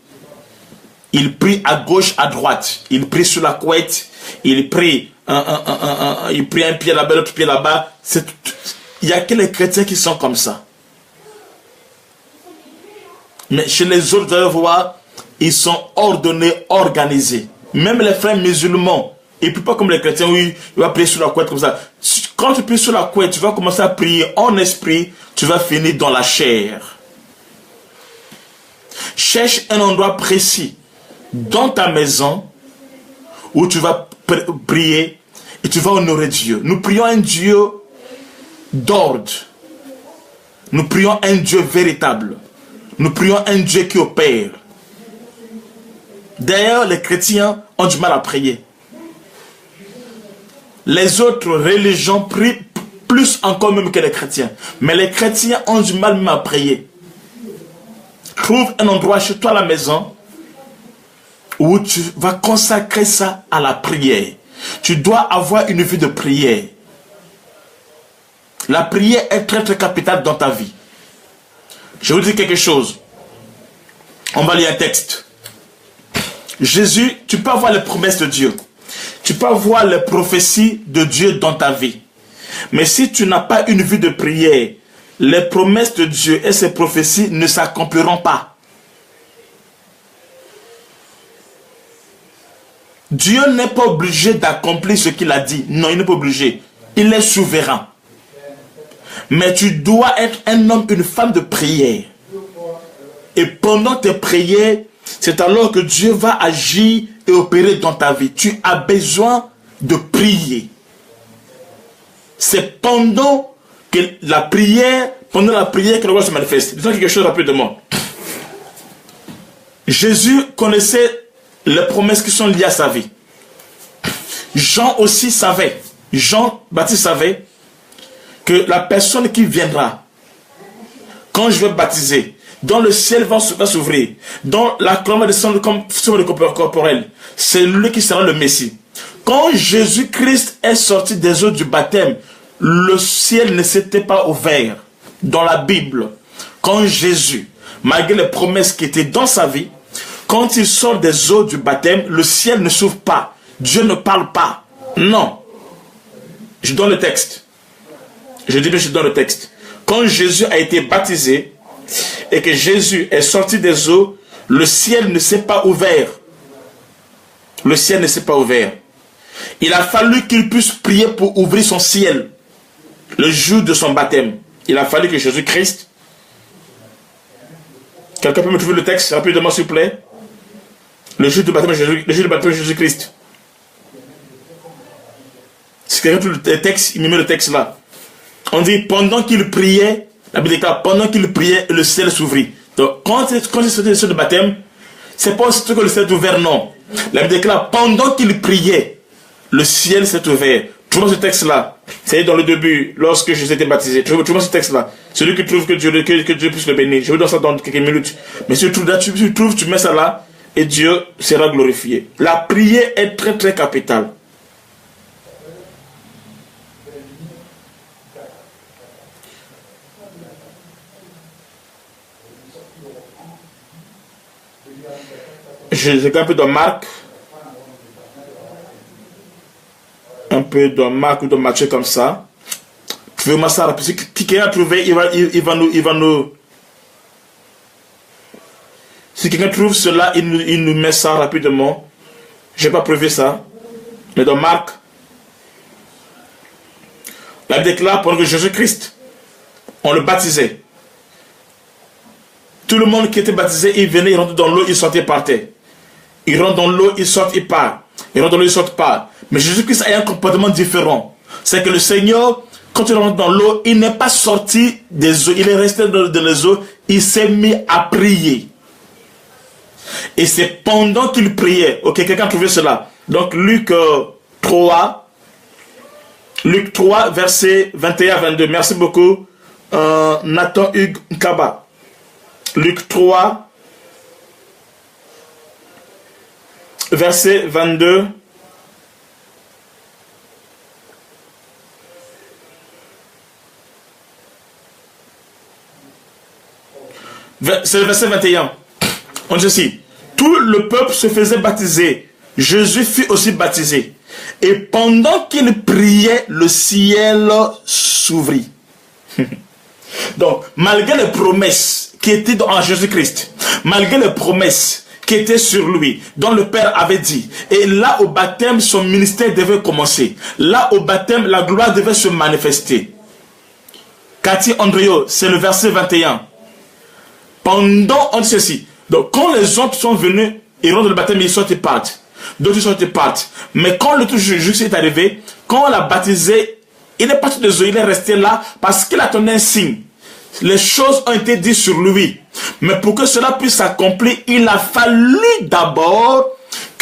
Ils prient à gauche, à droite. Ils prient sur la couette. Ils prient un pied là-bas, l'autre pied là-bas. Il n'y a que les chrétiens qui sont comme ça. Mais chez les autres, vous allez voir, ils sont ordonnés, organisés. Même les frères musulmans, ils ne prient pas comme les chrétiens, oui, ils vont prier sur la couette comme ça. Quand tu pries sur la couette, tu vas commencer à prier en esprit, tu vas finir dans la chair. Cherche un endroit précis dans ta maison où tu vas prier et tu vas honorer Dieu. Nous prions un Dieu d'ordre. Nous prions un Dieu véritable. Nous prions un Dieu qui opère. D'ailleurs, les chrétiens ont du mal à prier. Les autres religions prient plus encore même que les chrétiens. Mais les chrétiens ont du mal même à prier. Trouve un endroit chez toi à la maison où tu vas consacrer ça à la prière. Tu dois avoir une vie de prière. La prière est très très capitale dans ta vie. Je vais vous dire quelque chose. On va lire un texte. Jésus, tu peux avoir les promesses de Dieu. Tu peux avoir les prophéties de Dieu dans ta vie. Mais si tu n'as pas une vie de prière, les promesses de Dieu et ses prophéties ne s'accompliront pas. Dieu n'est pas obligé d'accomplir ce qu'il a dit. Non, il n'est pas obligé. Il est souverain. Mais tu dois être un homme, une femme de prière. Et pendant tes prières, c'est alors que Dieu va agir et opérer dans ta vie. Tu as besoin de prier. C'est pendant que la prière, que la gloire se manifeste. Disons quelque chose rapidement. Jésus connaissait les promesses qui sont liées à sa vie. Jean aussi savait, Jean-Baptiste savait que la personne qui viendra, quand je vais baptiser, dont le ciel va s'ouvrir, dont la colonne va descendre comme sur le corporel, c'est lui qui sera le Messie. Quand Jésus-Christ est sorti des eaux du baptême, le ciel ne s'était pas ouvert. Dans la Bible, quand Jésus, malgré les promesses qui étaient dans sa vie, quand il sort des eaux du baptême, le ciel ne s'ouvre pas. Dieu ne parle pas. Non. Je donne le texte. Je dis bien, je donne le texte. Quand Jésus a été baptisé et que Jésus est sorti des eaux, le ciel ne s'est pas ouvert. Le ciel ne s'est pas ouvert. Il a fallu qu'il puisse prier pour ouvrir son ciel le jour de son baptême. Il a fallu que Jésus-Christ... Quelqu'un peut me trouver le texte rapidement, s'il vous plaît? Le jour du baptême de Jésus-Christ. Si quelqu'un trouve le texte, il me met le texte là. On dit, pendant qu'il priait, la Bible déclare, pendant qu'il priait, le ciel s'ouvrit. Donc, quand il sortait du ciel de baptême, c'est pas aussi que le ciel est ouvert, non. La Bible déclare, pendant qu'il priait, le ciel s'est ouvert. Trouvons ce texte-là. C'est dans le début, lorsque Jésus était baptisé. Trouvons ce texte-là. Celui qui trouve que Dieu puisse le bénir. Je vous donne ça dans quelques minutes. Mais si tu trouves, tu mets ça là, et Dieu sera glorifié. La prière est très très capitale. Je vais un peu dans Marc. Un peu dans Marc ou dans Matthieu comme ça. Trouvez-moi ça rapide. Si quelqu'un a trouvé, il va nous... Si quelqu'un trouve cela, il nous met ça rapidement. Je n'ai pas prévu ça. Mais dans Marc, la Bible déclare pendant que Jésus-Christ, on le baptisait. Tout le monde qui était baptisé, il venait, il rentrait dans l'eau, il sortait par terre. Il rentre dans l'eau, il sort, il part. Il rentre dans l'eau, il sort, pas. Mais Jésus-Christ a un comportement différent. C'est que le Seigneur, quand il rentre dans l'eau, il n'est pas sorti des eaux. Il est resté dans les eaux. Il s'est mis à prier. Et c'est pendant qu'il priait. Ok, quelqu'un a trouvé cela. Donc Luc 3, versets 21 à 22. Merci beaucoup, Nathan Hugues Nkaba. Luc 3, verset 22. C'est le verset 21. On dit ceci. Tout le peuple se faisait baptiser. Jésus fut aussi baptisé. Et pendant qu'il priait, le ciel s'ouvrit. Donc, malgré les promesses qui étaient en Jésus-Christ, malgré les promesses qui étaient sur lui, dont le Père avait dit, et là au baptême, son ministère devait commencer. Là au baptême, la gloire devait se manifester. Cathy Andréo, c'est le verset 21. Pendant, on dit ceci. Donc, quand les autres sont venus, ils rentrent dans le baptême, ils sortent et partent. D'autres sortent et partent. Mais quand le tout juste est arrivé, quand on l'a baptisé, il est parti des eaux, il est resté là parce qu'il attendait un signe. Les choses ont été dites sur lui. Mais pour que cela puisse s'accomplir, il a fallu d'abord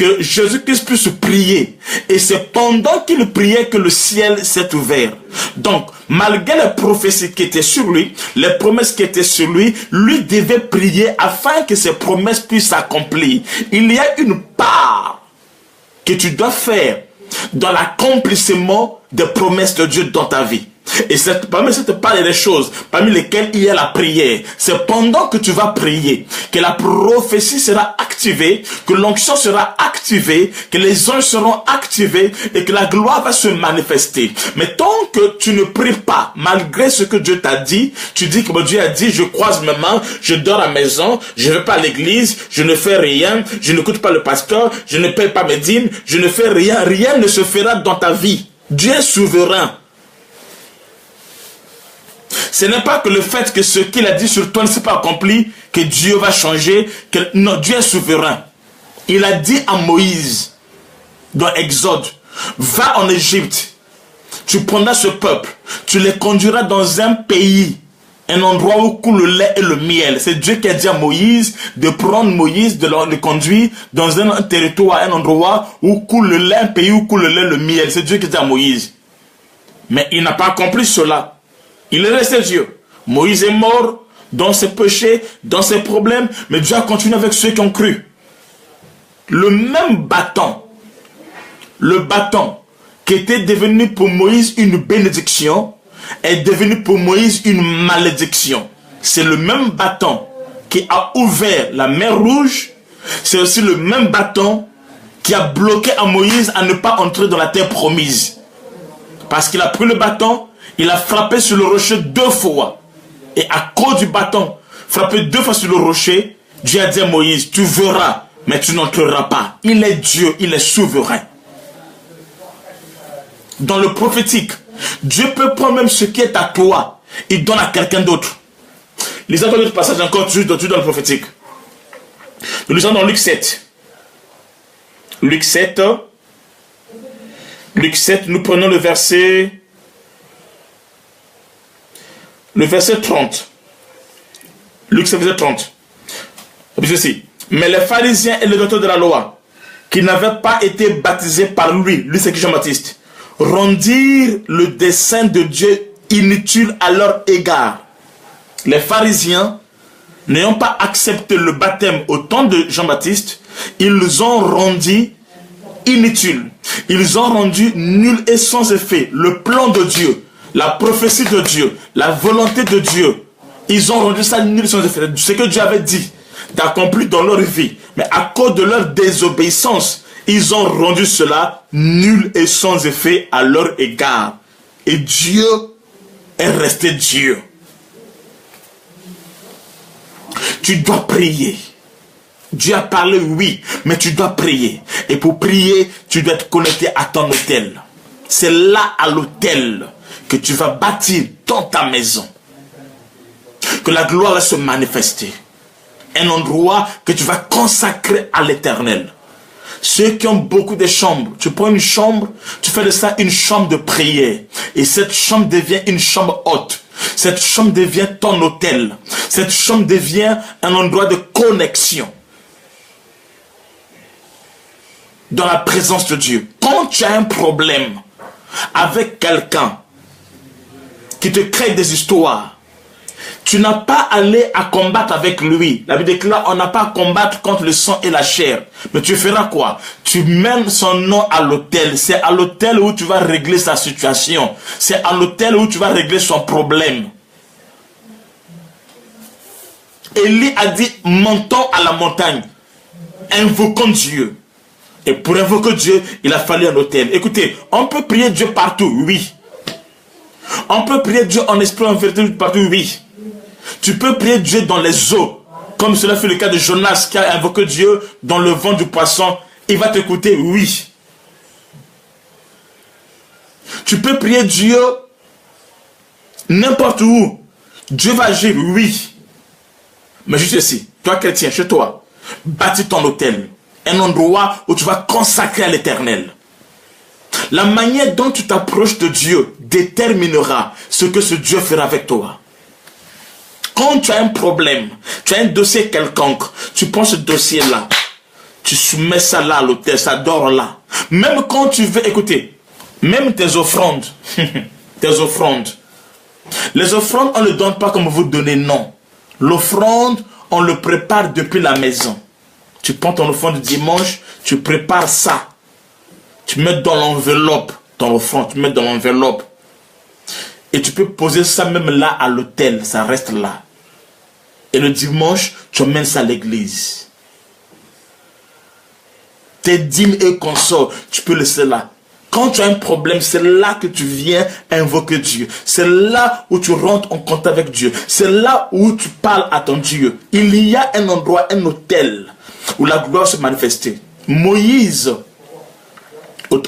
que Jésus-Christ puisse prier. Et c'est pendant qu'il priait que le ciel s'est ouvert. Donc, malgré les prophéties qui étaient sur lui, les promesses qui étaient sur lui, lui devait prier afin que ces promesses puissent s'accomplir. Il y a une part que tu dois faire dans l'accomplissement des promesses de Dieu dans ta vie. Et parmi cette part des choses, parmi lesquelles il y a la prière, c'est pendant que tu vas prier que la prophétie sera activée, que l'onction sera activée, que les anges seront activés et que la gloire va se manifester. Mais tant que tu ne pries pas, malgré ce que Dieu t'a dit, tu dis que Dieu a dit, je croise mes mains, je dors à la maison, je ne vais pas à l'église, je ne fais rien, je n'écoute pas le pasteur, je ne paye pas mes dîmes, je ne fais rien, rien ne se fera dans ta vie. Dieu est souverain. Ce n'est pas que le fait que ce qu'il a dit sur toi ne s'est pas accompli, que Dieu va changer. Non, Dieu est souverain. Il a dit à Moïse, dans Exode, va en Égypte, tu prendras ce peuple, tu les conduiras dans un pays, un endroit où coule le lait et le miel. C'est Dieu qui a dit à Moïse de prendre Moïse, de le conduire dans un territoire, un endroit où coule le lait, un pays où coule le lait et le miel. C'est Dieu qui a dit à Moïse. Mais il n'a pas accompli cela. Il est resté Dieu. Moïse est mort dans ses péchés, dans ses problèmes, mais Dieu a continué avec ceux qui ont cru. Le même bâton, le bâton qui était devenu pour Moïse une bénédiction, est devenu pour Moïse une malédiction. C'est le même bâton qui a ouvert la mer Rouge, c'est aussi le même bâton qui a bloqué à Moïse à ne pas entrer dans la terre promise. Parce qu'il a pris le bâton, il a frappé sur le rocher 2 fois. Et à cause du bâton, frappé 2 fois sur le rocher, Dieu a dit à Moïse, tu verras, mais tu n'entreras pas. Il est Dieu, il est souverain. Dans le prophétique, Dieu peut prendre même ce qui est à toi et donne à quelqu'un d'autre. Lisons dans notre passage encore juste dans le prophétique. Nous lisons dans Luc 7. Luc 7, nous prenons le verset 30. Luc 7, verset 30. Ceci. Mais les pharisiens et les docteurs de la loi, qui n'avaient pas été baptisés par lui c'est qui Jean-Baptiste, rendirent le dessein de Dieu inutile à leur égard. Les pharisiens, n'ayant pas accepté le baptême au temps de Jean-Baptiste, ils ont rendu inutile. Ils ont rendu nul et sans effet le plan de Dieu, la prophétie de Dieu, la volonté de Dieu. Ils ont rendu ça nul et sans effet. Ce que Dieu avait dit d'accomplir dans leur vie. Mais à cause de leur désobéissance, ils ont rendu cela nul et sans effet à leur égard. Et Dieu est resté Dieu. Tu dois prier. Dieu a parlé, oui, mais tu dois prier. Et pour prier, tu dois être connecté à ton autel. C'est là, à l'autel, que tu vas bâtir dans ta maison. Que la gloire va se manifester. Un endroit que tu vas consacrer à l'Éternel. Ceux qui ont beaucoup de chambres, tu prends une chambre, tu fais de ça une chambre de prière. Et cette chambre devient une chambre haute. Cette chambre devient ton autel. Cette chambre devient un endroit de connexion. Dans la présence de Dieu. Quand tu as un problème avec quelqu'un qui te crée des histoires, tu n'as pas à aller à combattre avec lui. La Bible déclare, on n'a pas à combattre contre le sang et la chair. Mais tu feras quoi? Tu mènes son nom à l'autel. C'est à l'autel où tu vas régler sa situation. C'est à l'autel où tu vas régler son problème. Élie a dit, montons à la montagne. Invoquons Dieu. Et pour invoquer Dieu, il a fallu un autel. Écoutez, on peut prier Dieu partout, oui. On peut prier Dieu en esprit, en vérité, partout, oui. Tu peux prier Dieu dans les eaux, comme cela fut le cas de Jonas qui a invoqué Dieu dans le ventre du poisson. Il va t'écouter, oui. Tu peux prier Dieu n'importe où. Dieu va agir, oui. Mais juste ici, toi chrétien, chez toi, bâtis ton autel. Un endroit où tu vas consacrer à l'Éternel. La manière dont tu t'approches de Dieu déterminera ce que ce Dieu fera avec toi. Quand tu as un problème, tu as un dossier quelconque, tu prends ce dossier-là, Tu soumets ça là à l'autel, ça dort là. Même quand tu veux, écoutez, même tes offrandes, tes offrandes. Les offrandes, on ne donne pas comme vous donnez, non. L'offrande, on le prépare depuis la maison. Tu prends ton offrande du dimanche, tu prépares ça. Tu mets dans l'enveloppe, ton offrande, tu mets dans l'enveloppe. Et tu peux poser ça même là à l'autel, ça reste là. Et le dimanche, tu emmènes ça à l'église. Tes dîmes et consorts, tu peux laisser là. Quand tu as un problème, c'est là que tu viens invoquer Dieu. C'est là où tu rentres en contact avec Dieu. C'est là où tu parles à ton Dieu. Il y a un endroit, un autel, où la gloire se manifestait. Moïse,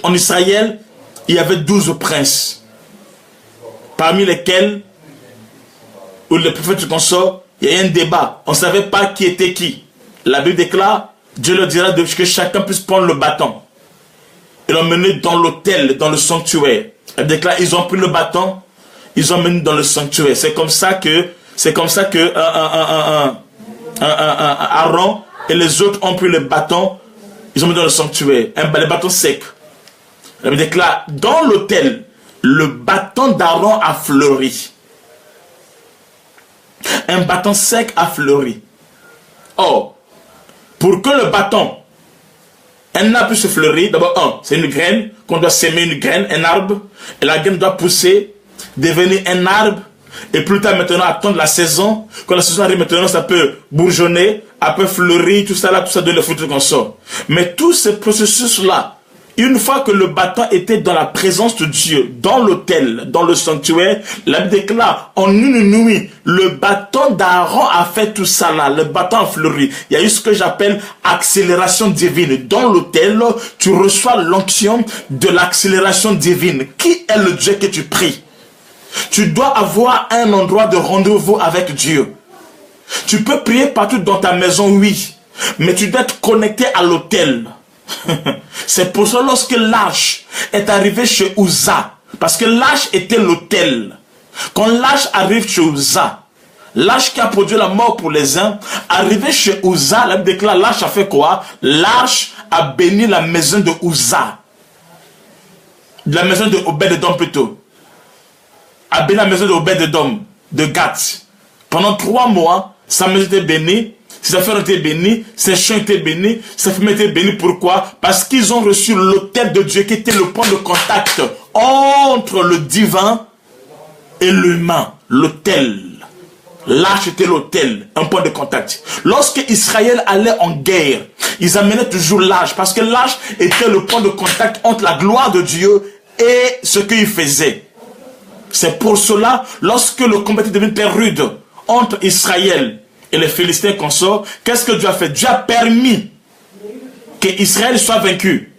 en Israël, il y avait 12 princes. Parmi lesquels, où le prophète du consort, il y a eu un débat. On ne savait pas qui était qui. La Bible déclare, Dieu leur dira que chacun puisse prendre le bâton. Ils l'ont mené dans l'autel, dans le sanctuaire. Elle déclare, ils ont pris le bâton, ils ont mené dans le sanctuaire. C'est comme ça que Aaron et les autres ont pris le bâton, ils ont mis dans le sanctuaire. Les bâtons secs. Elle déclare, dans l'autel, le bâton d'Aaron a fleuri. Un bâton sec a fleuri. Or, pour que le bâton, un arbre puisse se fleurir, d'abord, c'est une graine, qu'on doit s'aimer une graine, un arbre, et la graine doit pousser, devenir un arbre, et plus tard maintenant attendre la saison. Quand la saison arrive maintenant, ça peut bourgeonner, après fleurir, tout ça là, tout ça donne le fruit qu'on sort. Mais tout ce processus-là, une fois que le bâton était dans la présence de Dieu, dans l'autel, dans le sanctuaire, la Bible déclare, en une nuit, le bâton d'Aaron a fait tout ça là, le bâton a fleuri. Il y a eu ce que j'appelle accélération divine. Dans l'autel, tu reçois l'onction de l'accélération divine. Qui est le Dieu que tu pries? Tu dois avoir un endroit de rendez-vous avec Dieu. Tu peux prier partout dans ta maison, oui, mais tu dois être connecté à l'autel. C'est pour ça lorsque l'arche est arrivé chez Uza, parce que l'arche était l'autel. Quand l'arche arrive chez Uza, l'arche qui a produit la mort pour les uns, arrivé chez Uza, la Bible déclare, l'arche a fait quoi? L'arche a béni la maison de Uza, la maison de Obed-Edom plutôt, a béni la maison de Obed-Edom, de Gath. Pendant 3 mois, sa maison était bénie. Ses affaires étaient bénies, ses champs étaient bénis, ses femmes étaient bénies. Pourquoi? Parce qu'ils ont reçu l'autel de Dieu qui était le point de contact entre le divin et l'humain. L'autel. L'arche était l'autel, un point de contact. Lorsque Israël allait en guerre, ils amenaient toujours l'arche parce que l'arche était le point de contact entre la gloire de Dieu et ce qu'il faisait. C'est pour cela, lorsque le combat est devenu très rude entre Israël et les Philistins consorts, qu'est-ce que Dieu a fait? Dieu a permis qu'Israël soit vaincu.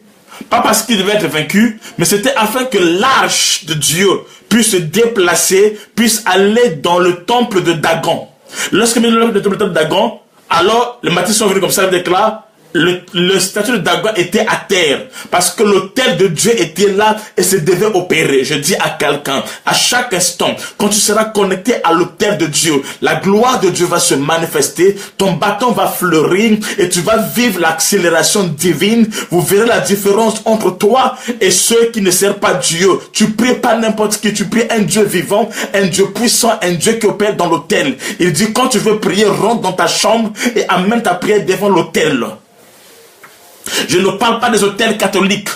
Pas parce qu'il devait être vaincu, mais c'était afin que l'arche de Dieu puisse se déplacer, puisse aller dans le temple de Dagon. Lorsque le temple de Dagon, alors les matis sont venus comme ça, ils déclarent, le statut de Dagon était à terre, parce que l'autel de Dieu était là et se devait opérer. Je dis à quelqu'un, à chaque instant, quand tu seras connecté à l'autel de Dieu, la gloire de Dieu va se manifester, ton bâton va fleurir et tu vas vivre l'accélération divine. Vous verrez la différence entre toi et ceux qui ne servent pas Dieu. Tu pries pas n'importe qui, tu pries un Dieu vivant, un Dieu puissant, un Dieu qui opère dans l'autel. Il dit, quand tu veux prier, rentre dans ta chambre et amène ta prière devant l'autel. Je ne parle pas des hôtels catholiques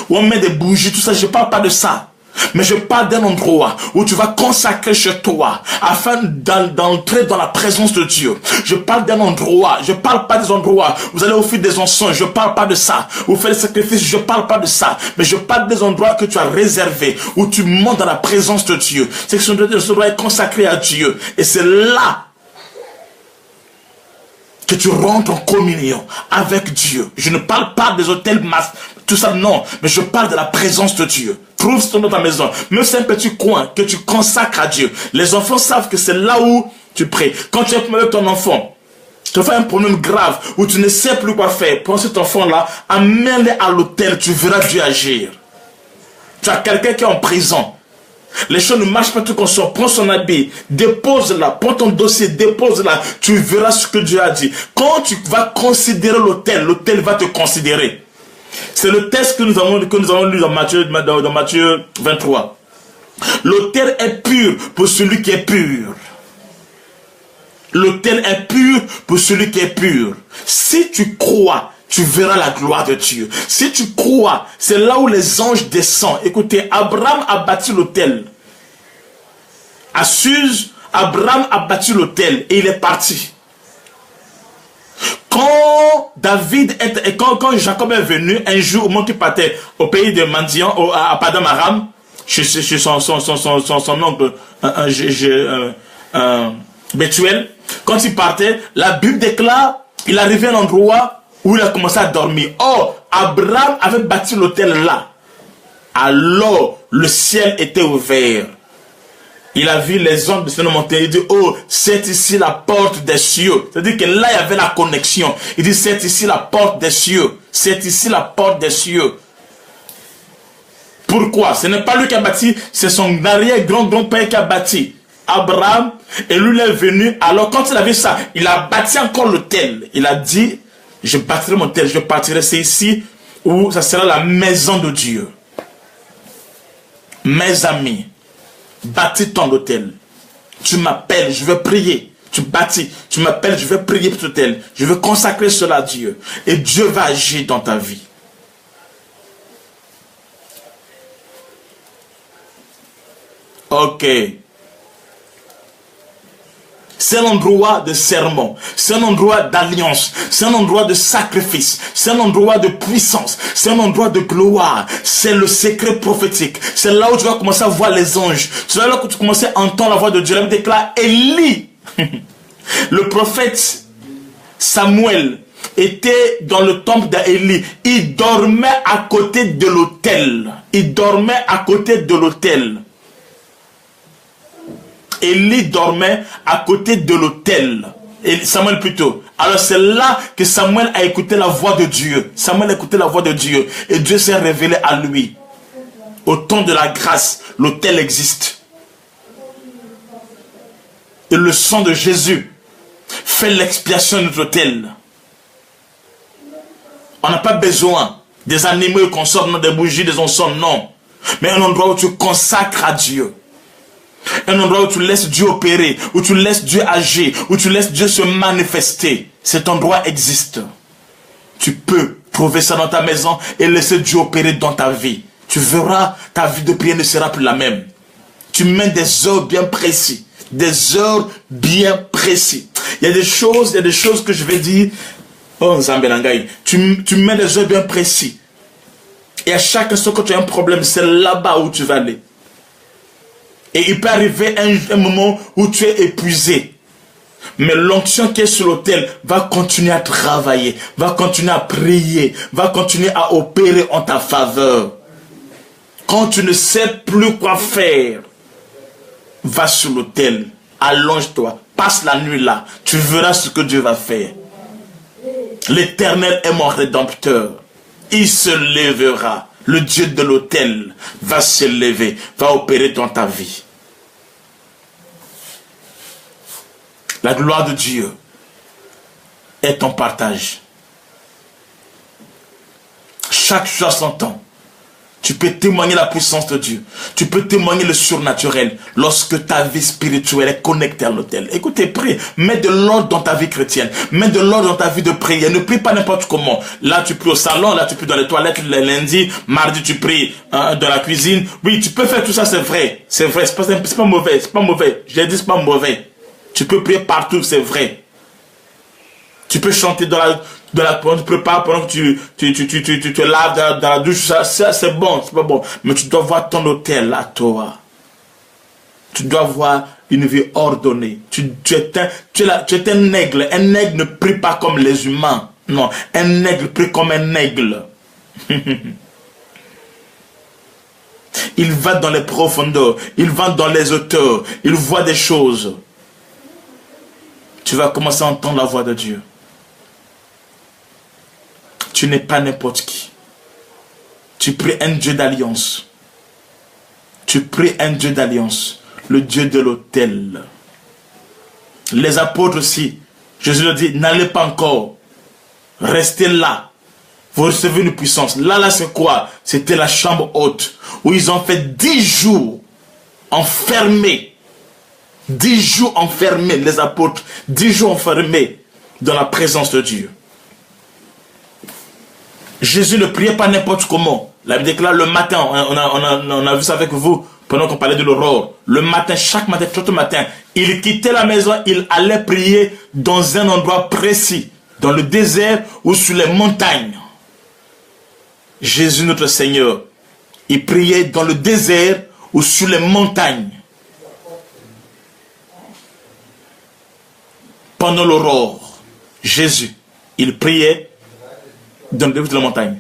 où on met des bougies, tout ça, je ne parle pas de ça. Mais je parle d'un endroit où tu vas consacrer chez toi afin d'entrer dans la présence de Dieu. Je parle d'un endroit, je ne parle pas des endroits où vous allez offrir des encens, je ne parle pas de ça. Vous faites des sacrifices, je ne parle pas de ça. Mais je parle des endroits que tu as réservés, où tu montes dans la présence de Dieu. C'est que ce doit être consacré à Dieu. Et c'est là que tu rentres en communion avec Dieu. Je ne parle pas des hôtels tout ça, non. Mais je parle de la présence de Dieu. Trouve ça dans ta maison. Même c'est un petit coin que tu consacres à Dieu. Les enfants savent que c'est là où tu pries. Quand tu es avec ton enfant, tu fais un problème grave où tu ne sais plus quoi faire. Prends cet enfant-là, amène-le à l'hôtel, tu verras Dieu agir. Tu as quelqu'un qui est en prison. Les choses ne marchent pas tout comme ça. Prends son habit, dépose-la, prends ton dossier, dépose-la. Tu verras ce que Dieu a dit. Quand tu vas considérer l'autel, l'autel va te considérer. C'est le texte que nous avons lu dans Matthieu 23. L'autel est pur pour celui qui est pur. L'autel est pur pour celui qui est pur. Si tu crois, tu verras la gloire de Dieu. Si tu crois, c'est là où les anges descendent. Écoutez, Abraham a bâti l'autel. À Suse, Abraham a bâti l'autel et il est parti. Quand Jacob est venu, un jour, au moment qu'il partait au pays de Mandian, à Padam Aram, chez son oncle, Bethuel, quand il partait, la Bible déclare, il arrivait à un endroit où il a commencé à dormir. Or, Abraham avait bâti l'autel là. Alors, le ciel était ouvert. Il a vu les hommes descendre monter. Il dit, oh, c'est ici la porte des cieux. C'est-à-dire que là, il y avait la connexion. Il dit, c'est ici la porte des cieux. C'est ici la porte des cieux. Pourquoi? Ce n'est pas lui qui a bâti, c'est son arrière-grand-grand-père qui a bâti. Abraham, et lui il est venu. Alors quand il a vu ça, il a bâti encore l'autel. Il a dit, je bâtirai mon autel, je partirai. C'est ici où ça sera la maison de Dieu. Mes amis, bâtis ton autel. Tu m'appelles, je vais prier. Tu bâtis, tu m'appelles, je vais prier pour ton autel. Je vais consacrer cela à Dieu. Et Dieu va agir dans ta vie. Ok. C'est un endroit de serment, c'est un endroit d'alliance, c'est un endroit de sacrifice, c'est un endroit de puissance, c'est un endroit de gloire, c'est le secret prophétique. C'est là où tu vas commencer à voir les anges. C'est là où tu commences à entendre la voix de Dieu. Elle déclare, Élie, le prophète Samuel, était dans le temple d'Élie. Il dormait à côté de l'autel. Il dormait à côté de l'autel. Élie dormait à côté de l'autel. Samuel plutôt. Alors c'est là que Samuel a écouté la voix de Dieu. Samuel a écouté la voix de Dieu. Et Dieu s'est révélé à lui. Au temps de la grâce, l'autel existe. Et le sang de Jésus fait l'expiation de notre autel. On n'a pas besoin des animaux qu'on sort dans des bougies, des encens, non. Mais un endroit où tu consacres à Dieu. Un endroit où tu laisses Dieu opérer, où tu laisses Dieu agir, où tu laisses Dieu se manifester. Cet endroit existe. Tu peux trouver ça dans ta maison et laisser Dieu opérer dans ta vie. Tu verras, ta vie de prière ne sera plus la même. Tu mets des heures bien précises. Des heures bien précises. Il y a des choses que je vais dire. Oh, Zambelangaï. Tu mets des heures bien précises. Et à chaque instant que tu as un problème, c'est là-bas où tu vas aller. Et il peut arriver un moment où tu es épuisé. Mais l'onction qui est sur l'autel va continuer à travailler, va continuer à prier, va continuer à opérer en ta faveur. Quand tu ne sais plus quoi faire, va sur l'autel, allonge-toi, passe la nuit là, tu verras ce que Dieu va faire. L'Éternel est mon rédempteur. Il se lèvera. Le Dieu de l'autel va se lever, va opérer dans ta vie. La gloire de Dieu est ton partage. Chaque jour à son temps, tu peux témoigner la puissance de Dieu. Tu peux témoigner le surnaturel lorsque ta vie spirituelle est connectée à l'autel. Écoutez, prie. Mets de l'ordre dans ta vie chrétienne. Mets de l'ordre dans ta vie de prière. Ne prie pas n'importe comment. Là, tu pries au salon. Là, tu pries dans les toilettes. Le lundi, mardi, tu pries dans la cuisine. Oui, tu peux faire tout ça, c'est vrai. C'est vrai. C'est pas mauvais. C'est pas mauvais. J'ai dit, c'est pas mauvais. Tu peux prier partout, c'est vrai. Tu peux chanter dans la pendant que tu prépares, pendant que tu te laves dans la douche, ça c'est bon, c'est pas bon. Mais tu dois voir ton autel à toi. Tu dois avoir une vie ordonnée. Tu es un aigle. Un aigle ne prie pas comme les humains. Non, un aigle prie comme un aigle. Il va dans les profondeurs, il va dans les hauteurs, il voit des choses. Tu vas commencer à entendre la voix de Dieu. Tu n'es pas n'importe qui. Tu pries un Dieu d'alliance. tu pries un Dieu d'alliance, le Dieu de l'autel. Les apôtres aussi, Jésus leur dit, n'allez pas encore, restez là, vous recevez une puissance. Là, c'est quoi? C'était la chambre haute, où ils ont fait 10 jours enfermés. 10 jours enfermés, les apôtres, 10 jours enfermés dans la présence de Dieu. Jésus ne priait pas n'importe comment. La Bible déclare le matin, on a vu ça avec vous pendant qu'on parlait de l'aurore. Le matin, chaque matin, tout le matin, il quittait la maison, il allait prier dans un endroit précis, dans le désert ou sur les montagnes. Jésus notre Seigneur, il priait dans le désert ou sur les montagnes. Pendant l'aurore, Jésus, il priait dans le début de la montagne.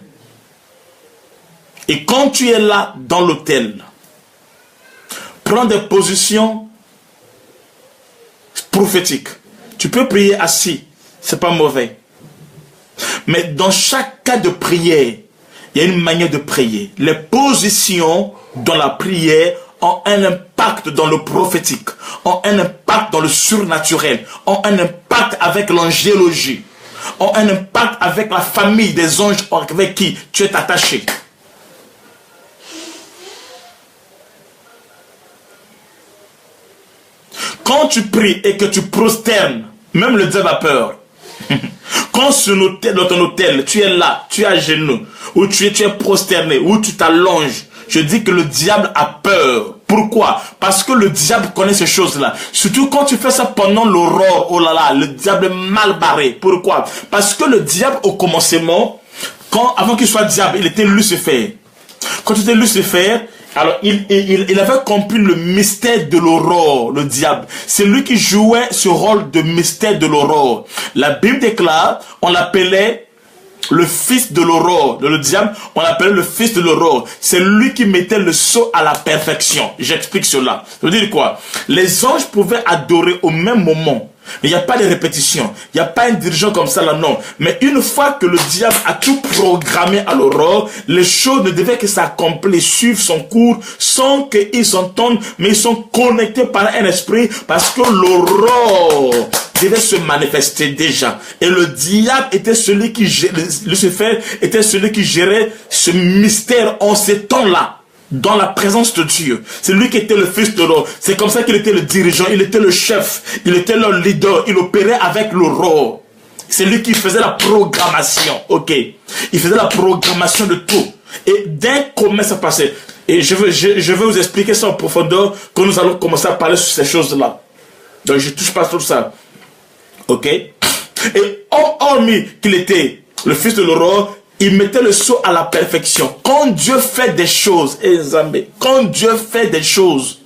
Et quand tu es là dans l'autel, prends des positions prophétiques. Tu peux prier assis, c'est pas mauvais. Mais dans chaque cas de prière, il y a une manière de prier. Les positions dans la prière ont un impact dans le prophétique, ont un impact dans le surnaturel, ont un impact avec l'angélologie, ont un impact avec la famille des anges avec qui tu es attaché. Quand tu pries et que tu prosternes, même le diable a peur. Quand dans ton hôtel, tu es là, tu es à genoux, ou tu es prosterné, ou tu t'allonges, je dis que le diable a peur. Pourquoi? Parce que le diable connaît ces choses-là. Surtout quand tu fais ça pendant l'aurore, oh là là, le diable est mal barré. Pourquoi? Parce que le diable, au commencement, avant qu'il soit diable, il était Lucifer. Quand il était Lucifer, alors il avait compris le mystère de l'aurore, le diable. C'est lui qui jouait ce rôle de mystère de l'aurore. La Bible déclare, on l'appelait le fils de l'aurore. Le diable, on l'appelait le fils de l'aurore. C'est lui qui mettait le sceau à la perfection. J'explique cela. Ça veut dire quoi? Les anges pouvaient adorer au même moment. Mais il n'y a pas de répétition. Il n'y a pas un dirigeant comme ça là, non. Mais une fois que le diable a tout programmé à l'aurore, les choses ne devaient que s'accomplir, suivre son cours, sans qu'ils s'entendent, mais ils sont connectés par un esprit, parce que l'aurore devait se manifester déjà. Et le diable était celui qui gérait, Lucifer était celui qui gérait ce mystère en ces temps-là, dans la présence de Dieu. C'est lui qui était le fils de l'aurore. C'est comme ça qu'il était le dirigeant, il était le chef, il était le leader, il opérait avec l'aurore. C'est lui qui faisait la programmation, ok. Il faisait la programmation de tout. Et dès comment ça passait, et je veux vous expliquer ça en profondeur, quand nous allons commencer à parler sur ces choses-là. Donc je touche pas sur ça, ok. Et hormis qu'il était le fils de l'aurore, il mettait le sceau à la perfection. Quand Dieu fait des choses, quand Dieu fait des choses,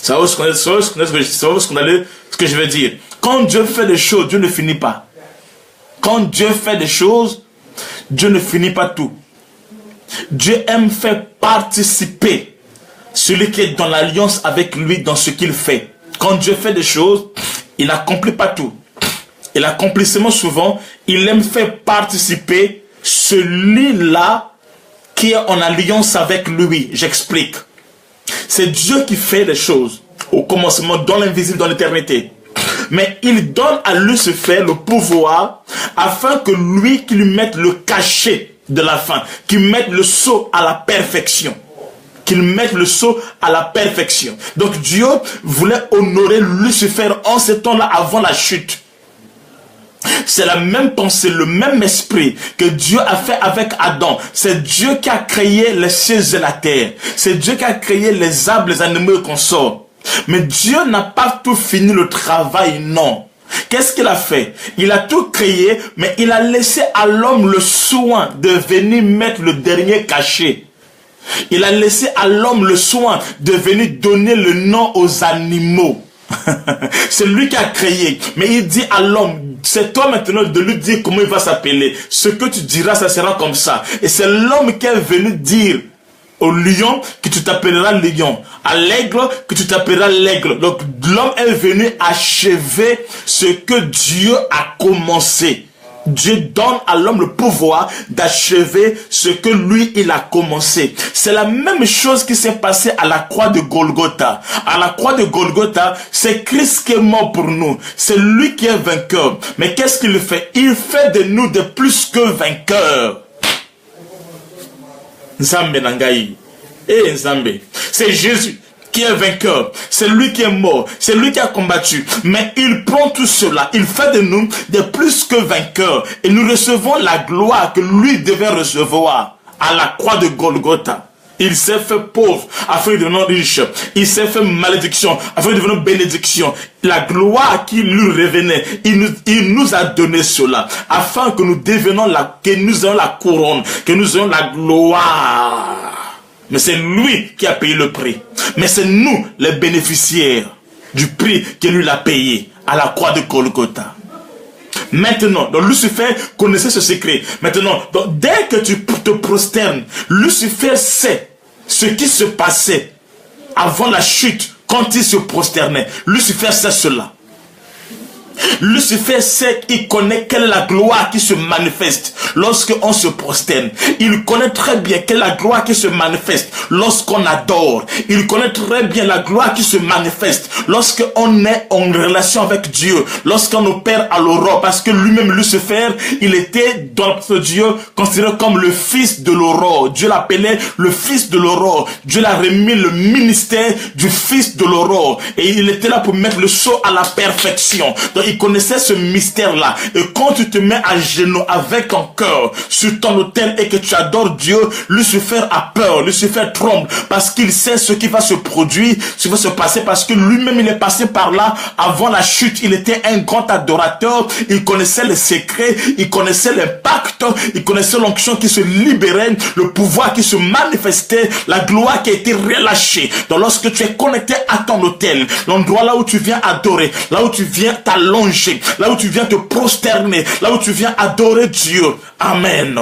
ça va ce que je veux dire. Quand Dieu fait des choses, Dieu ne finit pas. Quand Dieu fait des choses, Dieu ne finit pas tout. Dieu aime faire participer celui qui est dans l'alliance avec lui dans ce qu'il fait. Quand Dieu fait des choses, il n'accomplit pas tout. Et l'accomplissement souvent, il aime faire participer celui-là qui est en alliance avec lui. J'explique. C'est Dieu qui fait les choses au commencement, dans l'invisible, dans l'éternité. Mais il donne à Lucifer le pouvoir afin que lui, qui lui mette le cachet de la fin, qu'il mette le sceau à la perfection. Qu'il mette le sceau à la perfection. Donc Dieu voulait honorer Lucifer en ce temps-là avant la chute. C'est la même pensée, le même esprit que Dieu a fait avec Adam. C'est Dieu qui a créé les cieux et la terre. C'est Dieu qui a créé les arbres, les animaux et consorts. Mais Dieu n'a pas tout fini le travail, non. Qu'est-ce qu'il a fait? Il a tout créé, mais il a laissé à l'homme le soin de venir mettre le dernier cachet. Il a laissé à l'homme le soin de venir donner le nom aux animaux. C'est lui qui a créé. Mais il dit à l'homme, c'est toi maintenant de lui dire comment il va s'appeler. Ce que tu diras, ça sera comme ça. Et c'est l'homme qui est venu dire au lion que tu t'appelleras lion, à l'aigle que tu t'appelleras l'aigle. Donc l'homme est venu achever ce que Dieu a commencé. Dieu donne à l'homme le pouvoir d'achever ce que lui, il a commencé. C'est la même chose qui s'est passé à la croix de Golgotha. À la croix de Golgotha, c'est Christ qui est mort pour nous. C'est lui qui est vainqueur. Mais qu'est-ce qu'il fait? Il fait de nous de plus que vainqueurs. Nzambe Nangaï. Eh Nzambe. C'est Jésus qui est vainqueur, c'est lui qui est mort, c'est lui qui a combattu, mais il prend tout cela, il fait de nous des plus que vainqueurs, et nous recevons la gloire que lui devait recevoir à la croix de Golgotha. Il s'est fait pauvre afin de devenir riche, il s'est fait malédiction afin de devenir bénédiction. La gloire qui lui revenait, il nous a donné cela, afin que nous devenions que nous ayons la couronne, que nous ayons la gloire. Mais c'est lui qui a payé le prix. Mais c'est nous les bénéficiaires du prix que lui a payé à la croix de Golgotha. Maintenant, donc Lucifer connaissait ce secret. Maintenant, donc, dès que tu te prosternes, Lucifer sait ce qui se passait avant la chute quand il se prosternait. Lucifer sait cela. Lucifer sait, il connaît quelle est la gloire qui se manifeste lorsqu'on se prosterne. Il connaît très bien quelle est la gloire qui se manifeste lorsqu'on adore. Il connaît très bien la gloire qui se manifeste lorsqu'on est en relation avec Dieu, lorsqu'on opère à l'aurore. Parce que lui-même, Lucifer, il était dans ce Dieu considéré comme le fils de l'aurore. Dieu l'appelait le fils de l'aurore. Dieu l'a remis le ministère du fils de l'aurore. Et il était là pour mettre le saut à la perfection. Donc, il connaissait ce mystère-là. Et quand tu te mets à genoux avec ton cœur sur ton autel et que tu adores Dieu, Lucifer a peur, Lucifer tremble parce qu'il sait ce qui va se produire, ce qui va se passer parce que lui-même il est passé par là avant la chute. Il était un grand adorateur, il connaissait les secrets, il connaissait l'impact, il connaissait l'onction qui se libérait, le pouvoir qui se manifestait, la gloire qui a été relâchée. Donc lorsque tu es connecté à ton autel, l'endroit là où tu viens adorer, là où tu viens t'allonger, là où tu viens te prosterner, là où tu viens adorer Dieu. Amen.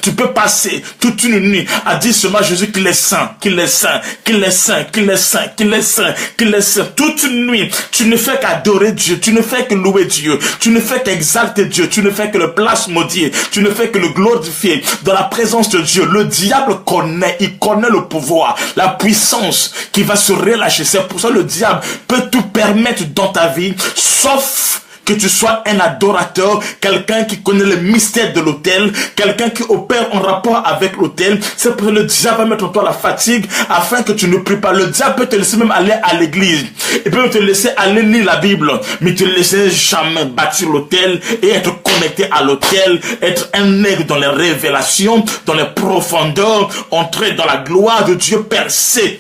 Tu peux passer toute une nuit à dire seulement Jésus qu'il est saint, qu'il est saint, qu'il est saint, qu'il est saint, qu'il est saint, qu'il est saint. Toute une nuit, tu ne fais qu'adorer Dieu, tu ne fais que louer Dieu, tu ne fais qu'exalter Dieu, tu ne fais que le plasmodier, tu ne fais que le glorifier dans la présence de Dieu. Le diable connaît, il connaît le pouvoir, la puissance qui va se relâcher. C'est pour ça que le diable peut tout permettre dans ta vie, sauf que tu sois un adorateur, quelqu'un qui connaît le mystère de l'autel, quelqu'un qui opère en rapport avec l'autel. C'est pour ça que le diable va mettre en toi la fatigue afin que tu ne pries pas. Le diable peut te laisser même aller à l'église. Il peut te laisser aller lire la Bible, mais te laisser jamais bâtir l'autel et être connecté à l'autel, être un aigle dans les révélations, dans les profondeurs, entrer dans la gloire de Dieu, percer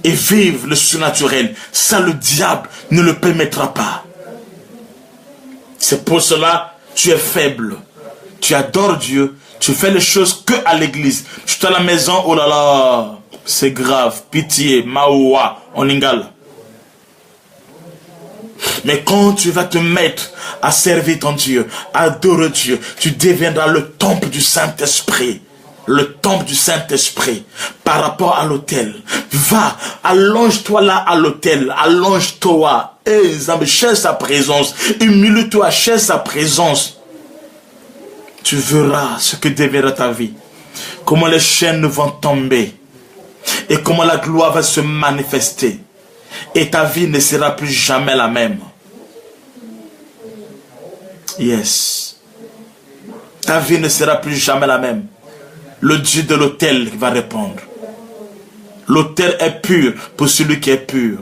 et vivre le surnaturel. Ça, le diable ne le permettra pas. C'est pour cela que tu es faible. Tu adores Dieu. Tu fais les choses que à l'église. Tu es à la maison, oh là là, c'est grave. Pitié, maoua, en lingala. Mais quand tu vas te mettre à servir ton Dieu, à adorer Dieu, tu deviendras le temple du Saint-Esprit. Le temple du Saint-Esprit par rapport à l'autel. Va, allonge-toi là à l'autel, allonge-toi. Et cherche sa présence, humilie-toi, cherche sa présence. Tu verras ce que deviendra ta vie. Comment les chaînes vont tomber. Et comment la gloire va se manifester. Et ta vie ne sera plus jamais la même. Yes. Ta vie ne sera plus jamais la même. Le Dieu de l'autel va répondre. L'autel est pur pour celui qui est pur.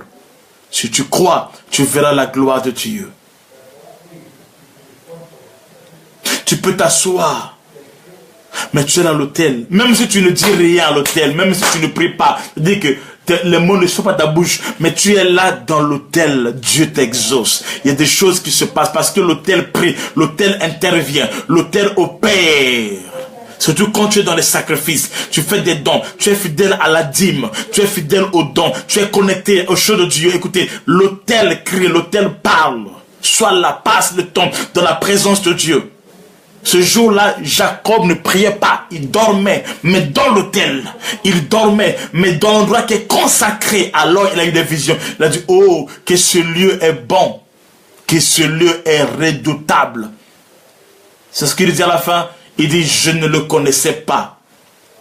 Si tu crois, tu verras la gloire de Dieu. Tu peux t'asseoir, mais tu es dans l'autel. Même si tu ne dis rien à l'autel, même si tu ne pries pas, dis que les mots ne sont pas ta bouche, mais tu es là dans l'autel. Dieu t'exauce. Il y a des choses qui se passent parce que l'autel prie, l'autel intervient, l'autel opère. Surtout quand tu es dans les sacrifices, tu fais des dons, tu es fidèle à la dîme, tu es fidèle aux dons, tu es connecté aux choses de Dieu. Écoutez, l'autel crie, l'autel parle. Sois là, passe le temps dans la présence de Dieu. Ce jour-là, Jacob ne priait pas, il dormait, mais dans l'autel. Il dormait, mais dans l'endroit qui est consacré. Alors il a eu des visions. Il a dit, oh, que ce lieu est bon, que ce lieu est redoutable. C'est ce qu'il dit à la fin. Il dit, je ne le connaissais pas.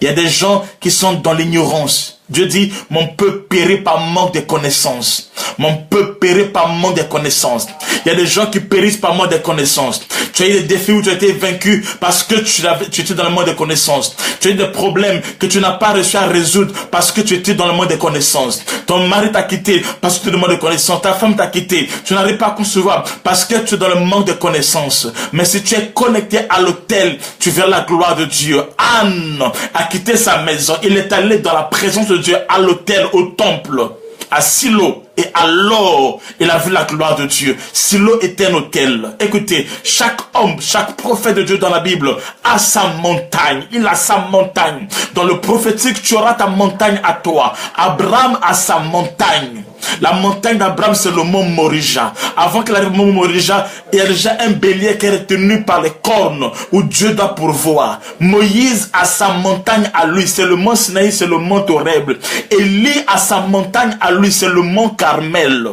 Il y a des gens qui sont dans l'ignorance. Dieu dit, mon peuple périt par manque de connaissances. Mon peuple périt par manque de connaissances. Il y a des gens qui périssent par manque de connaissances. Tu as eu des défis où tu as été vaincu parce que tu étais dans le manque de connaissances. Tu as eu des problèmes que tu n'as pas réussi à résoudre parce que tu étais dans le manque de connaissances. Ton mari t'a quitté parce que tu es dans le manque de connaissances. Ta femme t'a quitté. Tu n'arrives pas à concevoir parce que tu es dans le manque de connaissances. Mais si tu es connecté à l'autel, tu verras la gloire de Dieu. Anne a quitté sa maison. Il est allé dans la présence de Dieu à l'autel, au temple, à Silo. Et alors, il a vu la gloire de Dieu. Silo était un autel. Écoutez, chaque homme, chaque prophète de Dieu dans la Bible a sa montagne. Il a sa montagne. Dans le prophétique, tu auras ta montagne à toi. Abraham a sa montagne. La montagne d'Abraham, c'est le mont Morija. Avant qu'il arrive au mont Morija, il y a déjà un bélier qui est retenu par les cornes où Dieu doit pourvoir. Moïse a sa montagne à lui, c'est le mont Sinaï, c'est le mont Horeb. Élie a sa montagne à lui, c'est le mont Carmel.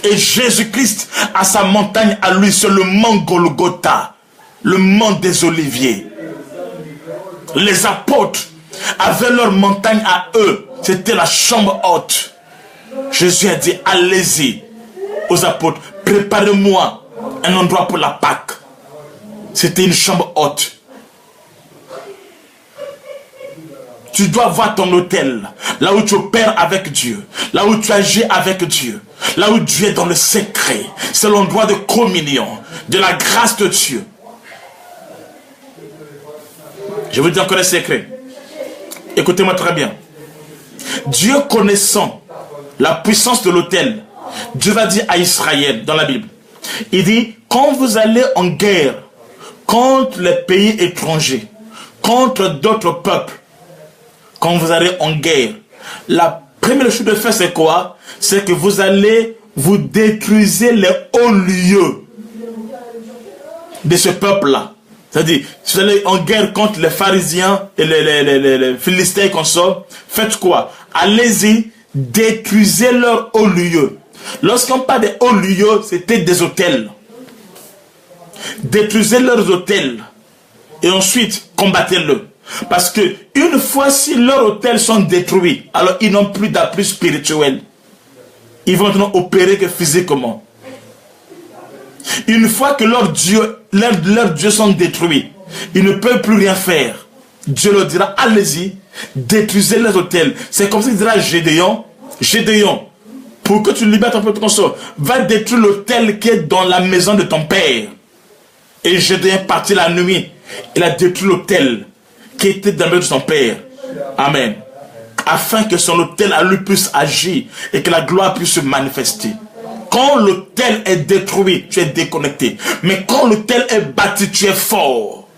Et Jésus-Christ a sa montagne à lui, c'est le mont Golgotha, le mont des Oliviers. Les apôtres avaient leur montagne à eux. C'était la chambre haute. Jésus a dit, allez-y aux apôtres, préparez-moi un endroit pour la Pâque. C'était une chambre haute. Tu dois voir ton hôtel, là où tu opères avec Dieu, là où tu agis avec Dieu, là où Dieu est dans le secret. C'est l'endroit de communion, de la grâce de Dieu. Je vous dis encore un secret. Écoutez-moi très bien. Dieu connaissant la puissance de l'autel, Dieu va dire à Israël dans la Bible, il dit, quand vous allez en guerre contre les pays étrangers, contre d'autres peuples, quand vous allez en guerre, la première chose de faire c'est quoi? C'est que vous allez vous détruire les hauts lieux de ce peuple-là. C'est-à-dire, si vous allez en guerre contre les pharisiens et les philistins qu'on sort, faites quoi? Allez-y, détruisez leurs hauts lieux. Lorsqu'on parle des hauts lieux, c'était des hôtels. Détruisez leurs hôtels. Et ensuite, combattez-le. Parce que une fois si leurs hôtels sont détruits, alors ils n'ont plus d'appui spirituel. Ils vont maintenant opérer que physiquement. Une fois que leurs dieux sont détruits, ils ne peuvent plus rien faire. Dieu leur dira, allez-y, détruisez les hôtels. C'est comme ça qu'il dira à Gédéon, Gédéon, pour que tu libères ton peuple, va détruire l'hôtel qui est dans la maison de ton père. Et Gédéon est parti la nuit. Il a détruit l'hôtel qui était dans la maison de son père. Amen. Afin que son hôtel à lui puisse agir et que la gloire puisse se manifester. Quand l'autel est détruit, tu es déconnecté. Mais quand l'autel est bâti, tu es fort.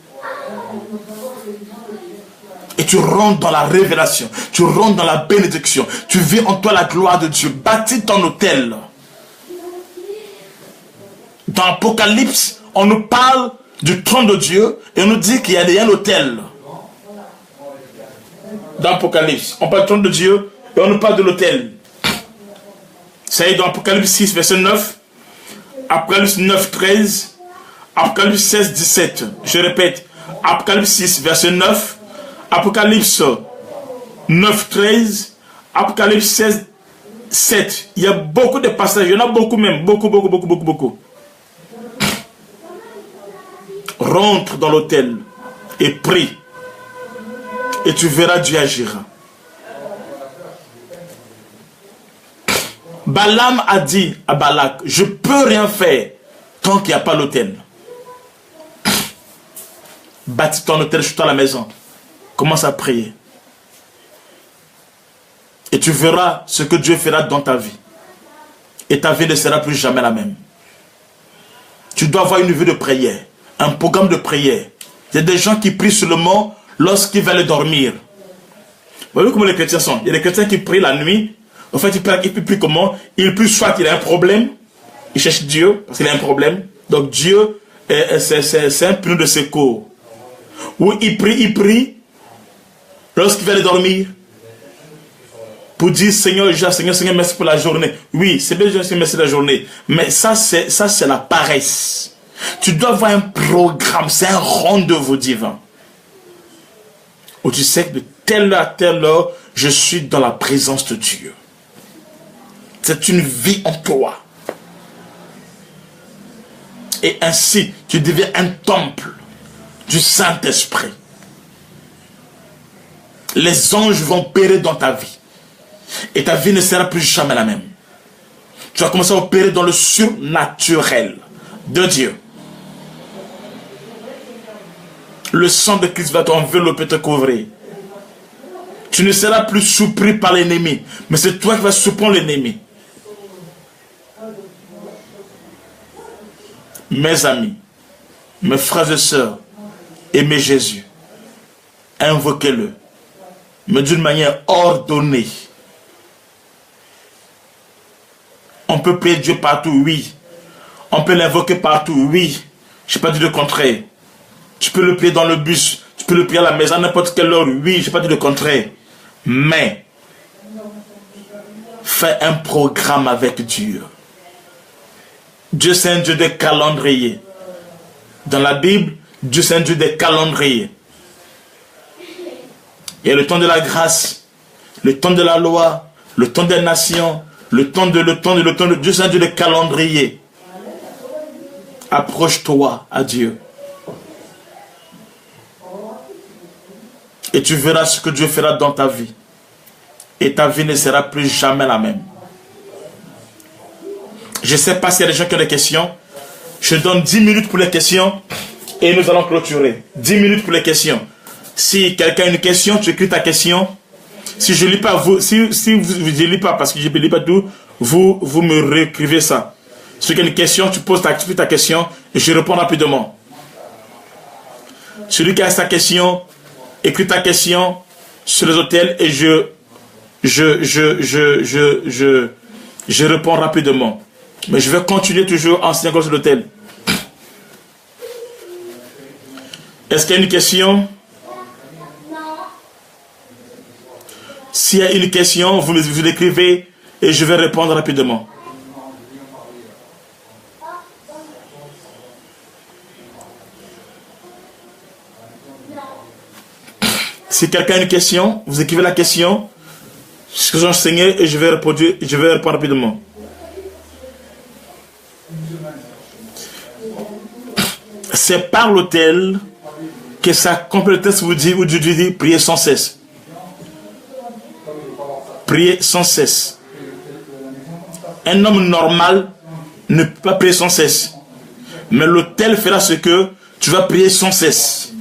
Et tu rentres dans la révélation. Tu rentres dans la bénédiction. Tu vis en toi la gloire de Dieu. Bâtis ton autel. Dans l'Apocalypse, on nous parle du trône de Dieu et on nous dit qu'il y a un autel. Dans l'Apocalypse, on parle du trône de Dieu et on nous parle de l'autel. Ça y est dans Apocalypse 6, verset 9, Apocalypse 9, 13, Apocalypse 16, 17. Je répète, Apocalypse 6, verset 9, Apocalypse 9, 13, Apocalypse 16, 7. Il y a beaucoup de passages, il y en a beaucoup même, beaucoup. Rentre dans l'autel et prie. Et tu verras Dieu agir. Balaam a dit à Balak, je peux rien faire tant qu'il n'y a pas l'autel. Bâtis ton autel chez toi à la maison. Commence à prier. Et tu verras ce que Dieu fera dans ta vie. Et ta vie ne sera plus jamais la même. Tu dois avoir une vie de prière. Un programme de prière. Il y a des gens qui prient seulement lorsqu'ils veulent dormir. Vous voyez comment les chrétiens sont? Il y a des chrétiens qui prient la nuit. En fait, il prie comment? Il prie soit qu'il a un problème, il cherche Dieu parce qu'il a un problème. Donc Dieu, c'est un pneu de secours. Ou il prie lorsqu'il va aller dormir pour dire Seigneur, merci pour la journée. Oui, c'est bien Seigneur, merci pour la journée. Mais ça c'est la paresse. Tu dois avoir un programme, c'est un rendez-vous divin. Où tu sais que de telle heure à telle heure, je suis dans la présence de Dieu. C'est une vie en toi. Et ainsi, tu deviens un temple du Saint-Esprit. Les anges vont opérer dans ta vie. Et ta vie ne sera plus jamais la même. Tu vas commencer à opérer dans le surnaturel de Dieu. Le sang de Christ va t'envelopper, te couvrir. Tu ne seras plus surpris par l'ennemi, mais c'est toi qui vas surprendre l'ennemi. Mes amis, mes frères et sœurs, aimez Jésus. Invoquez-le, mais d'une manière ordonnée. On peut prier Dieu partout, oui. On peut l'invoquer partout, oui. Je n'ai pas dit le contraire. Tu peux le prier dans le bus, tu peux le prier à la maison à n'importe quelle heure, oui, je n'ai pas dit le contraire. Mais, fais un programme avec Dieu. Dieu c'est un Dieu de calendrier. Dans la Bible, Dieu c'est un Dieu de calendrier. Il y a le temps de la grâce, le temps de la loi, le temps des nations, le temps de Dieu c'est un Dieu de calendrier. Approche-toi à Dieu. Et tu verras ce que Dieu fera dans ta vie. Et ta vie ne sera plus jamais la même. Je ne sais pas s'il y a des gens qui ont des questions. Je donne 10 minutes pour les questions. Et nous allons clôturer. 10 minutes pour les questions. Si quelqu'un a une question, tu écris ta question. Si je ne lis pas, si vous ne lis pas, parce que je ne lis pas tout, vous me réécrivez ça. Si tu as une question, tu poses ta question et je réponds rapidement. Celui qui a sa question, écris ta question sur les hôtels et je réponds rapidement. Mais je vais continuer toujours en enseignant sur l'hôtel. Est-ce qu'il y a une question? S'il y a une question, vous l'écrivez et je vais répondre rapidement. Si quelqu'un a une question, vous écrivez la question, ce que j'ai enseigné et je vais répondre rapidement. C'est par l'autel que sa complétesse vous dit, ou Dieu dit, priez sans cesse. Priez sans cesse. Un homme normal ne peut pas prier sans cesse. Mais l'autel fera ce que tu vas prier sans cesse.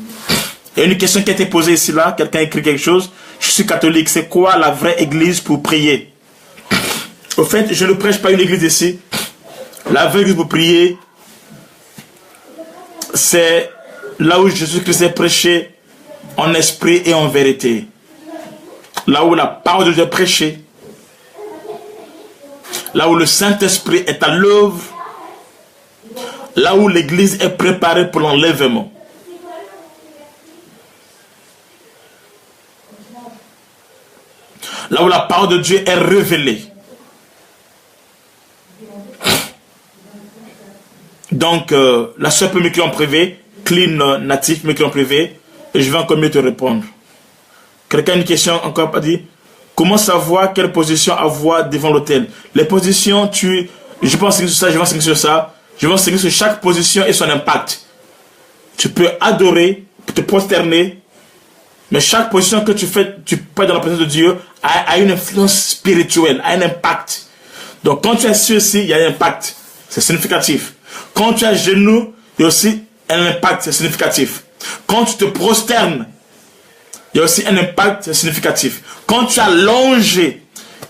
Il y a une question qui a été posée ici, là. Quelqu'un a écrit quelque chose. Je suis catholique. C'est quoi la vraie église pour prier? Au fait, je ne prêche pas une église ici. La vraie église pour prier, c'est là où Jésus-Christ est prêché en esprit et en vérité. Là où la parole de Dieu est prêchée. Là où le Saint-Esprit est à l'œuvre. Là où l'église est préparée pour l'enlèvement. Là où la parole de Dieu est révélée. Donc, la sœur peut m'écrire en privé, Clean Natif m'écrit en privé, et je vais encore mieux te répondre. Quelqu'un a une question encore pas dit? Comment savoir quelle position avoir devant l'autel? Les positions, je pense sur ça, je vais enseigner sur ça, je vais enseigner sur chaque position et son impact. Tu peux adorer, te prosterner, mais chaque position que tu fais, tu peux dans la présence de Dieu, a une influence spirituelle, a un impact. Donc quand tu es assis ici, il y a un impact. C'est significatif. Quand tu es à genoux, il y a aussi un impact, c'est significatif. Quand tu te prosternes, il y a aussi un impact, c'est significatif. Quand tu es allongé,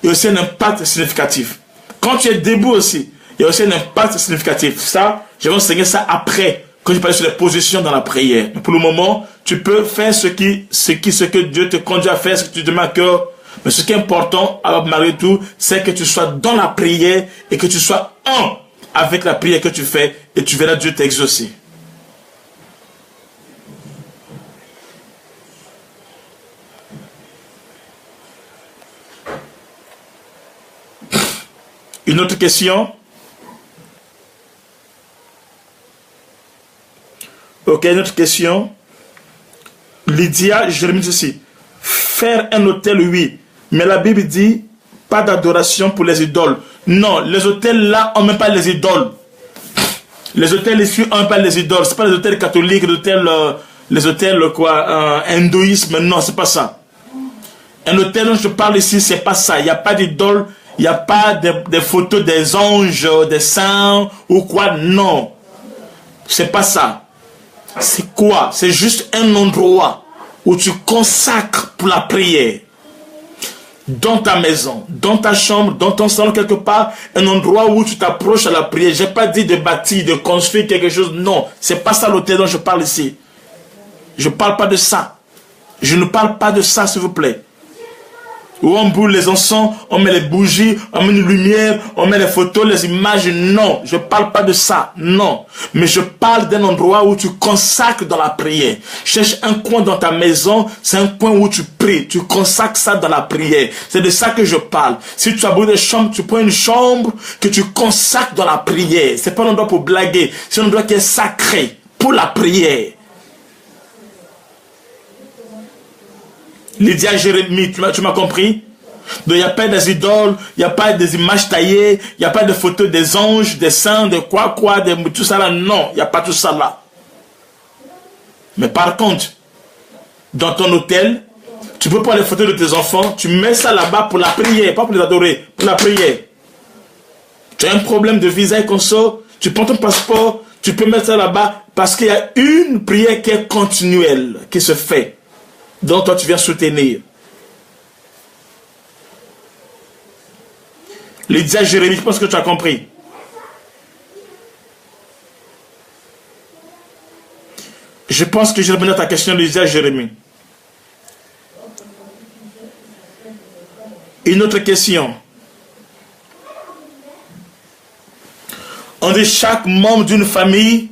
il y a aussi un impact significatif. Quand tu es debout aussi, il y a aussi un impact significatif. Ça, je vais enseigner ça après, quand je parle sur les positions dans la prière. Mais pour le moment, tu peux faire ce que Dieu te conduit à faire, ce que tu demandes à cœur. Mais ce qui est important, malgré tout, c'est que tu sois dans la prière et que tu sois un avec la prière que tu fais et tu verras Dieu t'exaucer. Une autre question? Ok, une autre question. Lydia, Jérémie dit ceci. Faire un autel, oui. Mais la Bible dit pas d'adoration pour les idoles. Non, les autels là, on ne met pas les idoles. Les autels ici, on ne met pas les idoles. Ce n'est pas les autels catholiques, les autels quoi, hindouisme. Non, c'est pas ça. Un autel dont je parle ici, c'est pas ça. Il n'y a pas d'idole, il n'y a pas des photos des anges, des saints ou quoi. Non. C'est pas ça. C'est quoi? C'est juste un endroit où tu consacres pour la prière. Dans ta maison, dans ta chambre, dans ton salon, quelque part, un endroit où tu t'approches à la prière. Je n'ai pas dit de bâtir, de construire quelque chose. Non, c'est pas ça l'autel dont je parle ici. Je ne parle pas de ça. Je ne parle pas de ça, s'il vous plaît. Où on brûle les encens, on met les bougies, on met une lumière, on met les photos, les images. Non, je ne parle pas de ça. Non. Mais je parle d'un endroit où tu consacres dans la prière. Cherche un coin dans ta maison, c'est un coin où tu pries. Tu consacres ça dans la prière. C'est de ça que je parle. Si tu as besoin de chambre, tu prends une chambre que tu consacres dans la prière. Ce n'est pas un endroit pour blaguer. C'est un endroit qui est sacré pour la prière. Lydia, Jérémie, tu m'as compris? Donc il n'y a pas des idoles, il n'y a pas des images taillées, il n'y a pas de photos des anges, des saints, de quoi, de tout ça là. Non, il n'y a pas tout ça là. Mais par contre, dans ton hôtel, tu peux prendre les photos de tes enfants, tu mets ça là-bas pour la prière, pas pour les adorer, pour la prière. Tu as un problème de visa et consort, tu prends ton passeport, tu peux mettre ça là-bas parce qu'il y a une prière qui est continuelle, qui se fait. Donc toi tu viens soutenir. Lydia, Jérémie, je pense que tu as compris. Je pense que j'ai répondu à ta question, Lydia, Jérémie. Une autre question. On dit chaque membre d'une famille.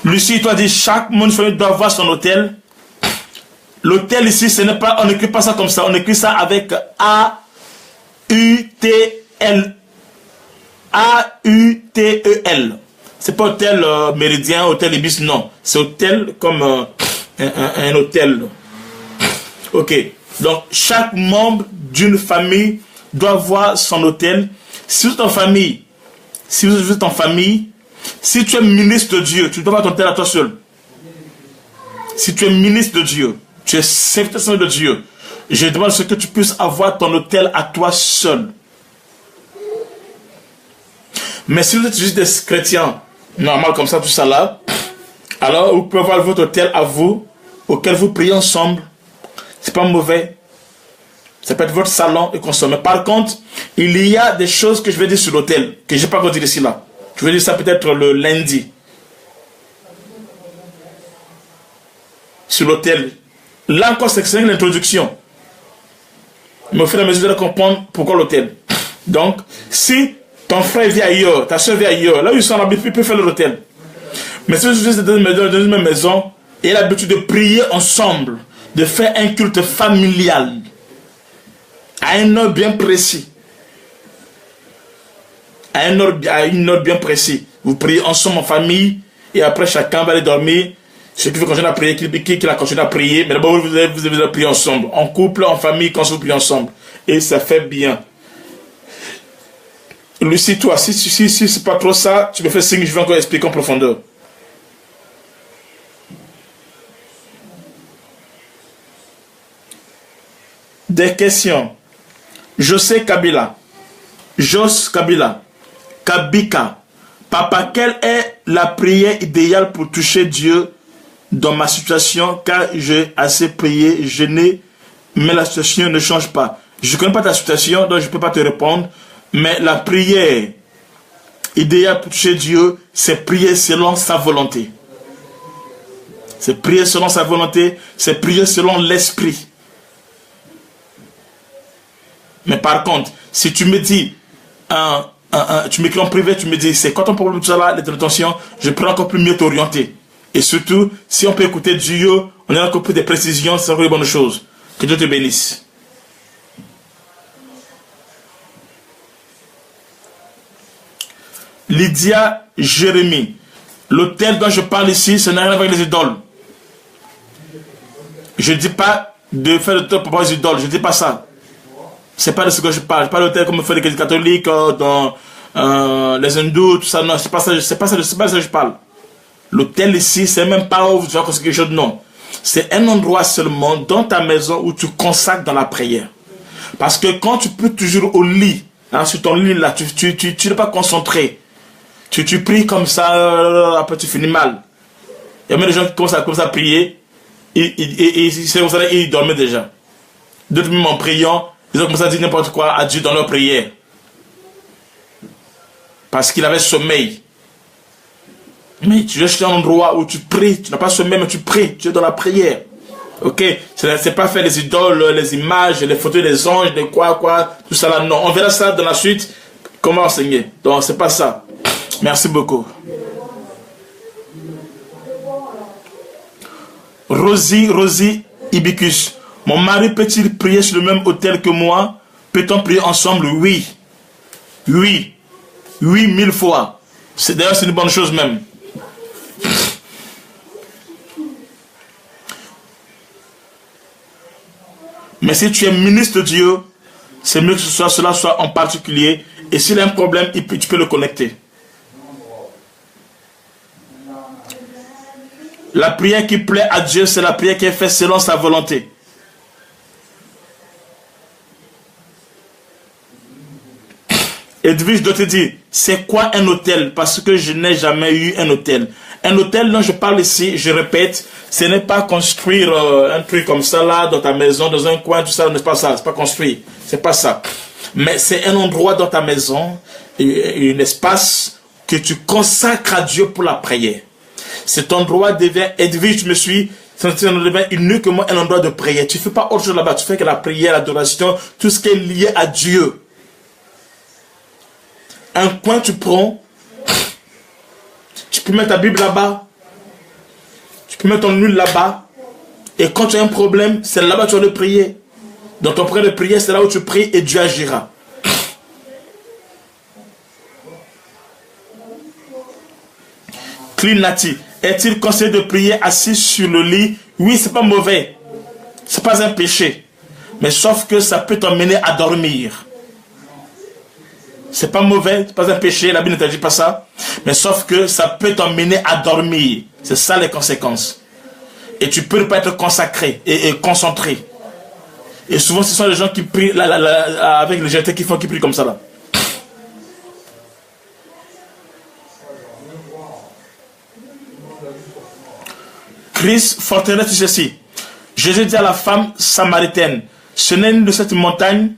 Lucie, toi dit chaque membre d'une famille doit avoir son hôtel. L'hôtel ici, ce n'est pas, on n'écrit pas ça comme ça, on écrit ça avec A-U-T-L. A-U-T-E-L. C'est pas hôtel méridien, hôtel Ibis, non. C'est hôtel comme un hôtel. Ok. Donc, chaque membre d'une famille doit avoir son hôtel. Si vous êtes en famille, si tu es ministre de Dieu, tu ne dois pas avoir ton hôtel à toi seul. Si tu es ministre de Dieu, tu es serviteur de Dieu, je demande ce que tu puisses avoir ton hôtel à toi seul. Mais si vous êtes juste des chrétiens, normal comme ça, tout ça là, alors vous pouvez avoir votre hôtel à vous, auquel vous priez ensemble. C'est pas mauvais. Ça peut être votre salon et consommer. Par contre, il y a des choses que je vais dire sur l'hôtel, que je n'ai pas encore dit ici là. Je vais dire ça peut-être le lundi. Sur l'hôtel. Là encore, c'est l'introduction. Mais au fur et à mesure, vous allez comprendre pourquoi l'hôtel. Donc, si ton frère vit ailleurs, ta soeur vit ailleurs, là où ils sont l'habitude, ils peuvent faire l'hôtel. Mais si vous êtes dans une même maison, et l'habitude de prier ensemble, de faire un culte familial, à un heure bien précis, à une heure bien précis, vous priez ensemble en famille, et après chacun va aller dormir. Ceux qui veulent continuer à prier, qui a continué à prier, mais d'abord vous devez prier ensemble, en couple, en famille, quand vous priez ensemble. Et ça fait bien. Lucie, toi, si c'est pas trop ça, tu me fais signe, je vais encore expliquer en profondeur. Des questions. José Kabila. Jos Kabila. Kabika. Papa, quelle est la prière idéale pour toucher Dieu dans ma situation, car j'ai assez prié, jeûné, mais la situation ne change pas. Je ne connais pas ta situation, donc je ne peux pas te répondre, mais la prière idéale pour toucher Dieu, c'est prier selon sa volonté. C'est prier selon sa volonté, c'est prier selon l'esprit. Mais par contre, si tu me dis, tu m'écris en privé, tu me dis, c'est quoi ton problème, tout ça là, les tensions, je peux encore plus mieux t'orienter. Et surtout, si on peut écouter Dieu, on a encore plus de précisions, c'est encore une bonne chose. Que Dieu te bénisse. Lydia, Jérémie. L'autel dont je parle ici, ce n'a rien à voir avec les idoles. Je ne dis pas de faire l'autel pour voir les idoles. Je ne dis pas ça. C'est pas de ce que je parle. Je parle l'autel comme font les catholiques, dans les hindous, tout ça. Non, c'est pas ça de ce que je parle. L'autel ici, c'est même pas où tu vas consacrer quelque chose. Non. C'est un endroit seulement dans ta maison où tu consacres dans la prière. Parce que quand tu peux toujours au lit, hein, sur ton lit là, tu n'es pas concentré. Tu pries comme ça, après tu finis mal. Il y a même des gens qui commencent à prier, ils dormaient déjà. D'autres même en priant, ils ont commencé à dire n'importe quoi à Dieu dans leur prière. Parce qu'il avait sommeil. Mais tu es chez un endroit où tu pries, tu n'as pas sommeil mais tu pries, tu es dans la prière. Ok, c'est pas faire les idoles, les images, les photos des anges, des quoi, tout ça là. Non, on verra ça dans la suite, comment enseigner. Donc c'est pas ça. Merci beaucoup. Rosie Ibicus. Mon mari peut-il prier sur le même autel que moi? Peut-on prier ensemble? Oui. Oui. Oui, 1000 fois. D'ailleurs, c'est une bonne chose même. Mais si tu es ministre de Dieu, c'est mieux que cela soit en particulier. Et s'il a un problème, tu peux le connecter. La prière qui plaît à Dieu, c'est la prière qui est faite selon sa volonté. Edwige, je dois te dire, c'est quoi un hôtel? Parce que je n'ai jamais eu un hôtel. Un hôtel dont je parle ici, je répète, ce n'est pas construire un truc comme ça là, dans ta maison, dans un coin, tout ça, n'est pas ça, c'est pas construire, c'est pas ça. Mais c'est un endroit dans ta maison, un espace que tu consacres à Dieu pour la prière. Cet endroit devient, Edwige, je me suis senti uniquement un endroit de prière. Tu ne fais pas autre chose là-bas, tu fais que la prière, l'adoration, tout ce qui est lié à Dieu. Un coin tu prends, tu peux mettre ta Bible là-bas, tu peux mettre ton huile là-bas, et quand tu as un problème, c'est là-bas que tu vas le prier. Dans ton prière de prière, c'est là où tu pries et Dieu agira. Clinati, est-il conseillé de prier assis sur le lit? Oui, c'est pas mauvais, c'est pas un péché, mais sauf que ça peut t'emmener à dormir. C'est pas mauvais, c'est pas un péché, la Bible n'interdit pas ça. Mais sauf que ça peut t'emmener à dormir. C'est ça les conséquences. Et tu peux pas être consacré et concentré. Et souvent ce sont les gens qui prient avec les gens qui prient comme ça là. Chris Fortenet dit ceci. Jésus dit à la femme samaritaine, ce n'est ni de cette montagne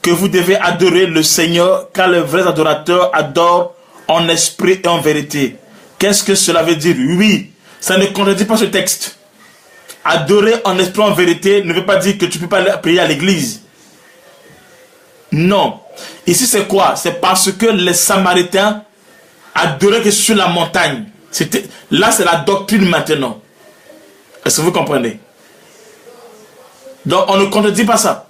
que vous devez adorer le Seigneur, car les vrais adorateurs adorent en esprit et en vérité. Qu'est-ce que cela veut dire? Oui, ça ne contredit pas ce texte. Adorer en esprit et en vérité ne veut pas dire que tu ne peux pas prier à l'église. Non. Ici c'est quoi? C'est parce que les Samaritains adoraient que sur la montagne. Là c'est la doctrine maintenant. Est-ce que vous comprenez? Donc on ne contredit pas ça.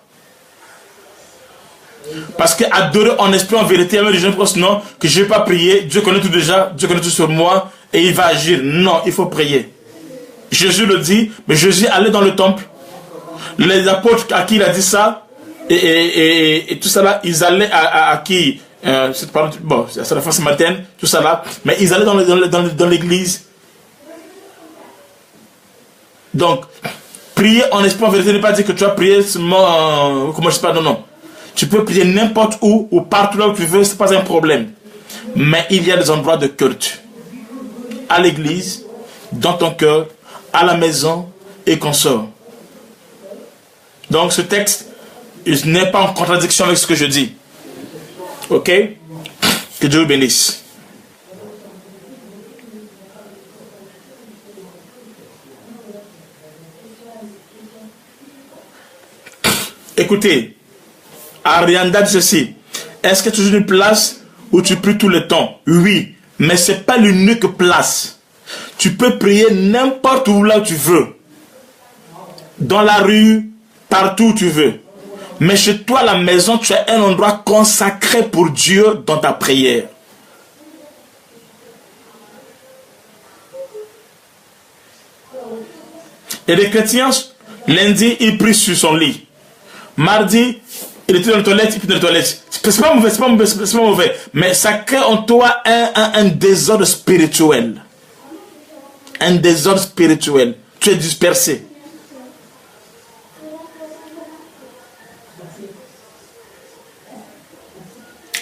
Parce que adorer en esprit, en vérité, il y a des gens qui pensent non, que je ne vais pas prier, Dieu connaît tout déjà, Dieu connaît tout sur moi, et il va agir. Non, il faut prier. Jésus le dit, mais Jésus allait dans le temple. Les apôtres à qui il a dit ça, et tout ça là, ils allaient à qui bon, c'est la fin ce matin, tout ça là, mais ils allaient dans l'église. Donc, prier en esprit, en vérité, ne veut pas dire que tu vas prier seulement, comment je sais pas, non. Tu peux prier n'importe où ou partout là où tu veux, ce n'est pas un problème. Mais il y a des endroits de culte. À l'église, dans ton cœur, à la maison et qu'on sort. Donc ce texte n'est pas en contradiction avec ce que je dis. Ok? Que Dieu vous bénisse. Écoutez. Arianda dit ceci. Est-ce que tu as une place où tu pries tout le temps? Oui, mais ce n'est pas l'unique place. Tu peux prier n'importe où là où tu veux. Dans la rue, partout où tu veux. Mais chez toi, à la maison, tu as un endroit consacré pour Dieu dans ta prière. Et les chrétiens, lundi, ils prient sur son lit. Mardi, il était dans les toilettes, il prie dans les toilettes. C'est pas mauvais, c'est pas mauvais. Mais ça crée en toi un désordre spirituel. Un désordre spirituel. Tu es dispersé.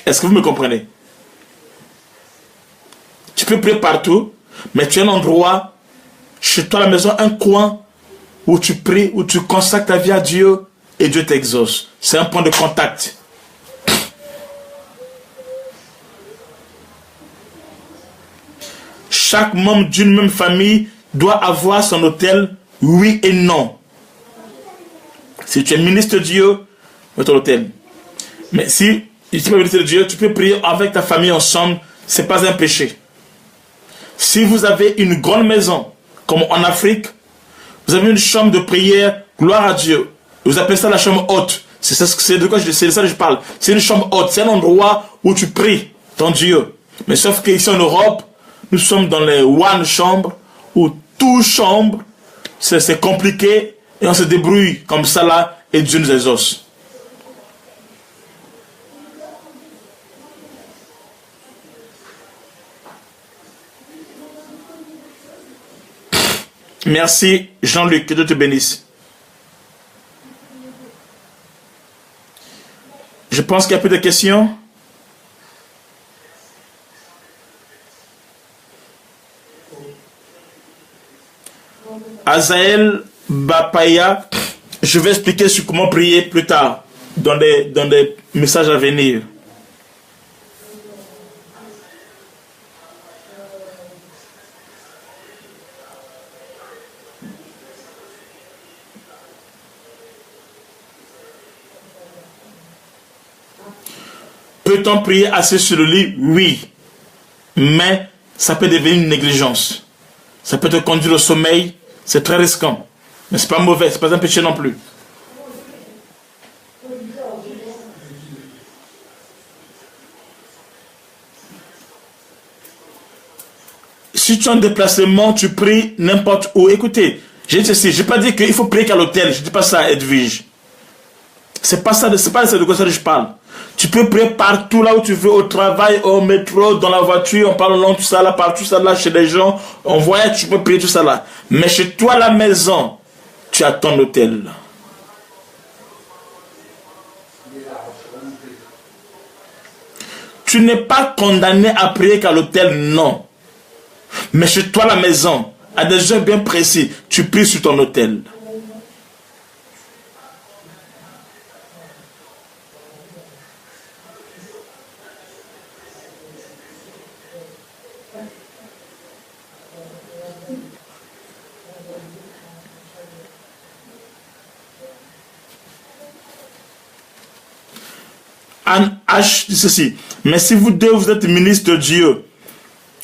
Est-ce que vous me comprenez? Tu peux prier partout, mais tu as un endroit, chez toi à la maison, un coin où tu pries, où tu consacres ta vie à Dieu et Dieu t'exauce. C'est un point de contact. Chaque membre d'une même famille doit avoir son autel, oui et non. Si tu es ministre de Dieu, tu as ton autel. Mais si tu es ministre de Dieu, tu peux prier avec ta famille ensemble, ce n'est pas un péché. Si vous avez une grande maison, comme en Afrique, vous avez une chambre de prière, gloire à Dieu. Vous appelez ça la chambre haute. C'est de quoi c'est de ça que je parle. C'est une chambre haute. C'est un endroit où tu pries ton Dieu. Mais sauf qu'ici en Europe, nous sommes dans les one chambres, où tout chambre, c'est compliqué, et on se débrouille comme ça là, et Dieu nous exauce. Merci Jean-Luc, que Dieu te bénisse. Je pense qu'il y a plus de questions. Azaël Bapaya, je vais expliquer sur comment prier plus tard, dans des messages à venir. Peut-on prier assis sur le lit? Oui. Mais ça peut devenir une négligence. Ça peut te conduire au sommeil. C'est très risquant. Mais ce n'est pas mauvais. Ce n'est pas un péché non plus. Si tu es en déplacement, tu pries n'importe où. Écoutez, j'ai dit ceci. Je n'ai pas dit qu'il faut prier qu'à l'hôtel. Je ne dis pas ça à Edwige. C'est pas ça, c'est pas de quoi je parle. Tu peux prier partout là où tu veux, au travail, au métro, dans la voiture, on parle long, tout ça là, partout ça là, chez les gens, on voyage, tu peux prier tout ça là. Mais chez toi à la maison, tu as ton hôtel. Tu n'es pas condamné à prier qu'à l'hôtel, non. Mais chez toi à la maison, à des heures bien précis, tu pries sur ton hôtel. Anne H dit ceci. Mais si vous deux, vous êtes ministre de Dieu,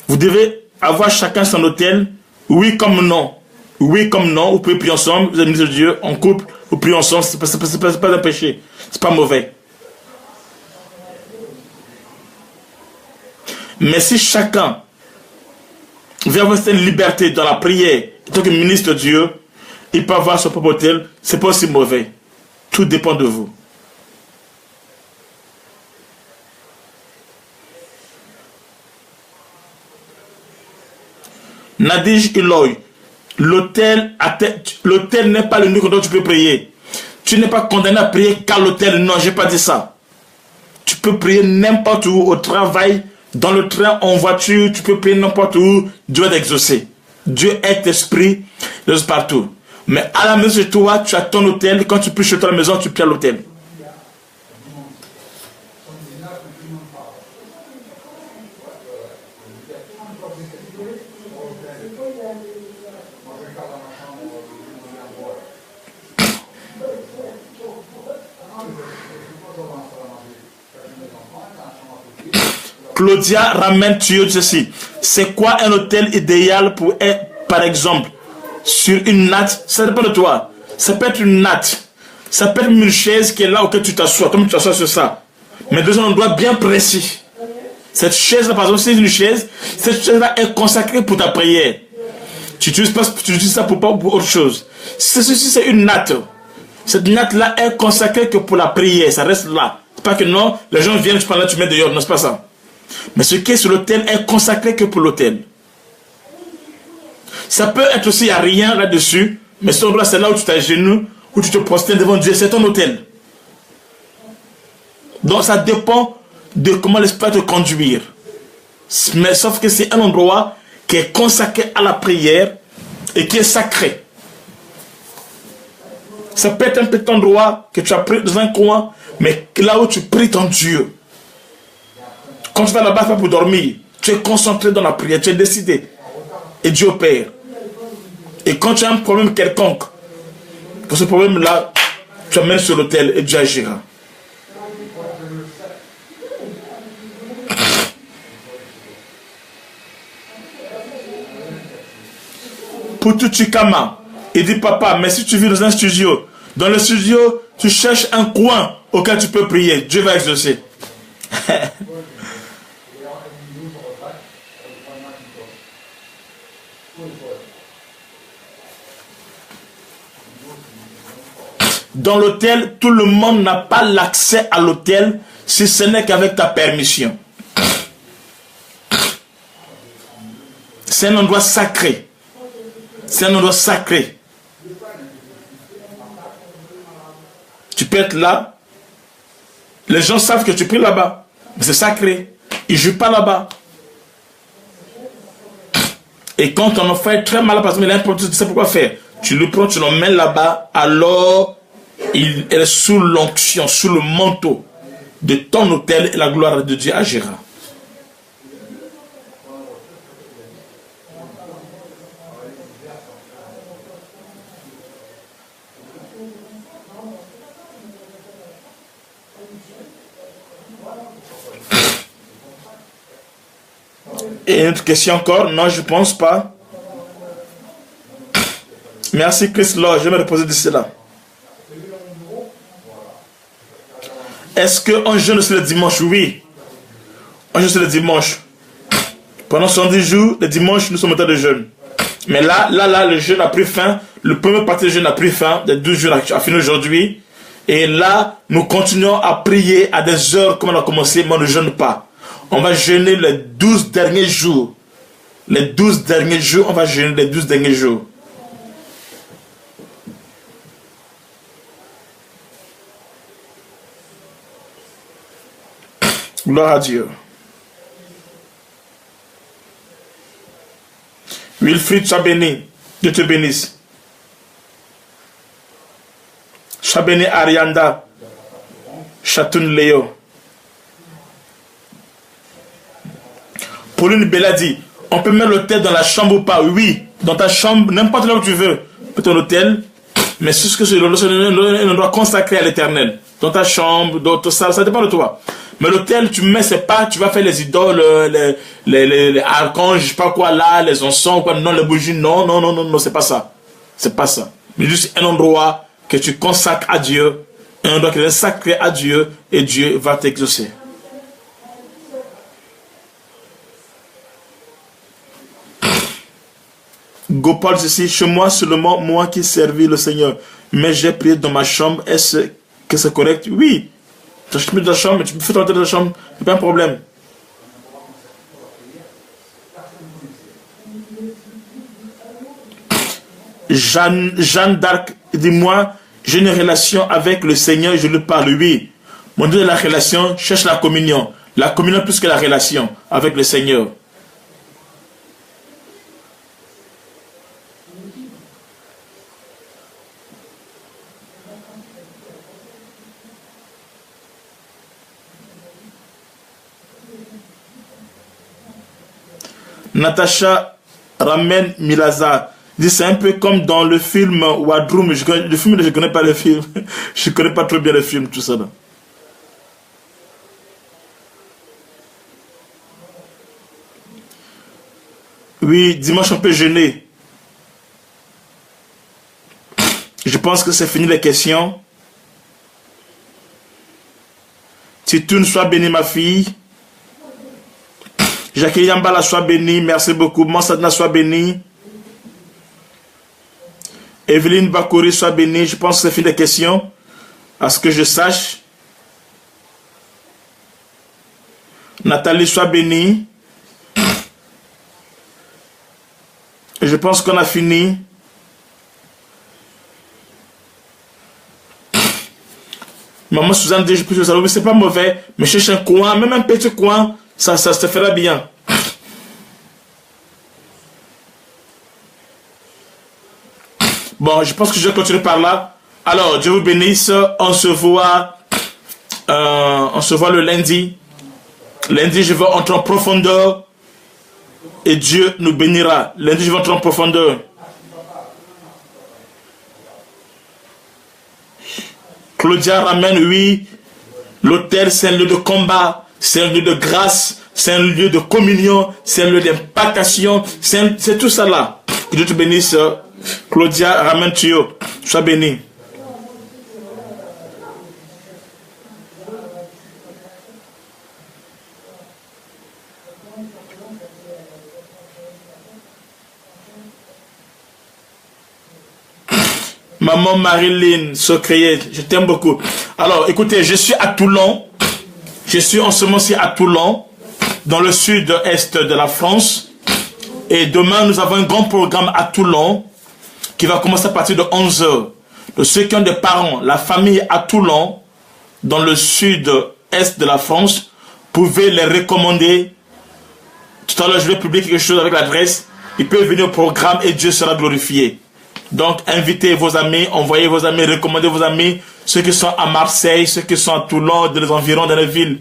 vous devez avoir chacun son hôtel. Oui comme non. Oui comme non. Vous pouvez prier ensemble. Vous êtes ministre de Dieu, en couple. Vous priez ensemble. C'est pas un péché. C'est pas mauvais. Mais si chacun veut avoir cette liberté dans la prière, en tant que ministre de Dieu, il peut avoir son propre hôtel. C'est pas aussi mauvais. Tout dépend de vous. Nadij Iloy, l'hôtel n'est pas le lieu dont tu peux prier. Tu n'es pas condamné à prier qu'à l'hôtel. Non, je n'ai pas dit ça. Tu peux prier n'importe où, au travail, dans le train, en voiture, tu peux prier n'importe où. Dieu est exaucé. Dieu est esprit, il est partout. Mais à la maison de toi, tu as ton hôtel. Quand tu pries chez toi à la maison, tu pries à l'hôtel. Claudia ramène Dieu ceci. C'est quoi un hôtel idéal pour être, par exemple, sur une natte? Ça dépend de toi. Ça peut être une natte. Ça peut être une chaise qui est là auquel tu t'assois. Comme tu t'assois sur ça. Mais dans un endroit bien précis. Cette chaise-là, par exemple, c'est une chaise. Cette chaise-là est consacrée pour ta prière. Tu utilises ça pour autre chose. Ceci, c'est une natte. Cette natte-là est consacrée que pour la prière. Ça reste là. C'est pas que non, les gens viennent, tu mets dehors. Non, c'est pas ça. Mais ce qui est sur l'autel est consacré que pour l'autel. Ça peut être aussi, il n'y a rien là-dessus. Mais ce endroit, c'est là où tu t'agenouilles, où tu te prosternes devant Dieu. C'est ton autel. Donc ça dépend de comment l'Esprit va te conduire. Mais sauf que c'est un endroit qui est consacré à la prière et qui est sacré. Ça peut être un petit endroit que tu as pris dans un coin, mais là où tu pries ton Dieu. Quand tu vas là-bas, pas pour dormir. Tu es concentré dans la prière, tu es décidé. Et Dieu opère. Et quand tu as un problème quelconque, pour ce problème-là, tu amènes sur l'autel et Dieu agira. Pour tout Chikama, il dit papa, mais si tu vis dans un studio, dans le studio, tu cherches un coin auquel tu peux prier, Dieu va exaucer. Dans l'hôtel, tout le monde n'a pas l'accès à l'hôtel si ce n'est qu'avec ta permission. C'est un endroit sacré. C'est un endroit sacré. Tu peux être là. Les gens savent que tu pries là-bas. Mais c'est sacré. Ils ne jouent pas là-bas. Et quand ton enfant est très malade, parce qu'il a un problème, tu sais pourquoi faire. Tu le prends, tu l'emmènes là-bas, alors il est sous l'onction, sous le manteau de ton autel et la gloire de Dieu agira. Et une autre question encore? Non, je ne pense pas. Merci Christ Lord, je vais me reposer de cela. Est-ce qu'on jeûne aussi le dimanche? Oui. On jeûne aussi le dimanche. Pendant 110 jours, le dimanche, nous sommes en temps de jeûne. Mais là, le jeûne a pris fin. Le premier partie du jeûne a pris fin. Les 12 jours a fini aujourd'hui. Et là, nous continuons à prier à des heures comme on a commencé, mais on ne jeûne pas. On va jeûner les 12 derniers jours. Les 12 derniers jours, on va jeûner les 12 derniers jours. Gloire à Dieu. Wilfried, sois béni. Dieu te bénisse. Sois béni Arianda. Chatoun Léo. Pauline Bella dit, on peut mettre l'autel dans la chambre ou pas? Oui, dans ta chambre, n'importe là où tu veux. Peut ton hôtel, mais c'est ce que c'est un endroit consacré à l'Éternel. Dans ta chambre, dans ta salle, ça dépend de toi. Mais l'autel, tu mets, c'est pas, tu vas faire les idoles, les archanges, je sais pas quoi là, les encens, quoi, non, les bougies, non, c'est pas ça. C'est pas ça. Mais juste un endroit que tu consacres à Dieu, un endroit qui est sacré à Dieu, et Dieu va t'exaucer. Gopal ceci, chez moi seulement moi qui servis le Seigneur, mais j'ai prié dans ma chambre, est-ce que c'est correct? Oui, tu as mis dans la chambre, tu peux faire rentrer dans la chambre, c'est pas un problème. Jeanne d'Arc, dis-moi, j'ai une relation avec le Seigneur, je lui parle, oui. Mon Dieu de la relation, cherche la communion plus que la relation avec le Seigneur. Natacha ramène Milaza. Dit c'est un peu comme dans le film Wadroom. Le film, je ne connais pas le film. Je ne connais pas trop bien le film, tout ça. Là. Oui, dimanche on peut jeûner. Je pense que c'est fini les questions. Titoun, sois béni ma fille. Jacques Yambala, sois béni, merci beaucoup. Mansadna, sois béni. Evelyne Bakouri, sois bénie. Je pense que c'est fini des questions. À ce que je sache. Nathalie, sois bénie. Je pense qu'on a fini. Maman Suzanne dit, je peux le mais c'est pas mauvais. Mais cherche un coin, même un petit coin, ça te fera bien. Bon, je pense que je vais continuer par là. Alors, Dieu vous bénisse. On se voit le lundi. Lundi, je vais entrer en profondeur. Et Dieu nous bénira. Lundi, je vais entrer en profondeur. Claudia ramène, oui. L'autel, c'est un lieu de combat. C'est un lieu de grâce. C'est un lieu de communion. C'est un lieu d'impactation. C'est tout ça là. Que Dieu te bénisse. Claudia ramène tuyau. Sois béni. Maman Marilyn Socréé, je t'aime beaucoup. Alors, écoutez, je suis à Toulon. Je suis en ce moment-ci à Toulon, dans le sud-est de la France. Et demain, nous avons un grand programme à Toulon qui va commencer à partir de 11h. De ceux qui ont des parents, la famille à Toulon, dans le sud-est de la France, pouvez les recommander. Tout à l'heure, je vais publier quelque chose avec l'adresse. Ils peuvent venir au programme et Dieu sera glorifié. Donc, invitez vos amis, envoyez vos amis, recommandez vos amis, ceux qui sont à Marseille, ceux qui sont à Toulon, dans les environs, dans les villes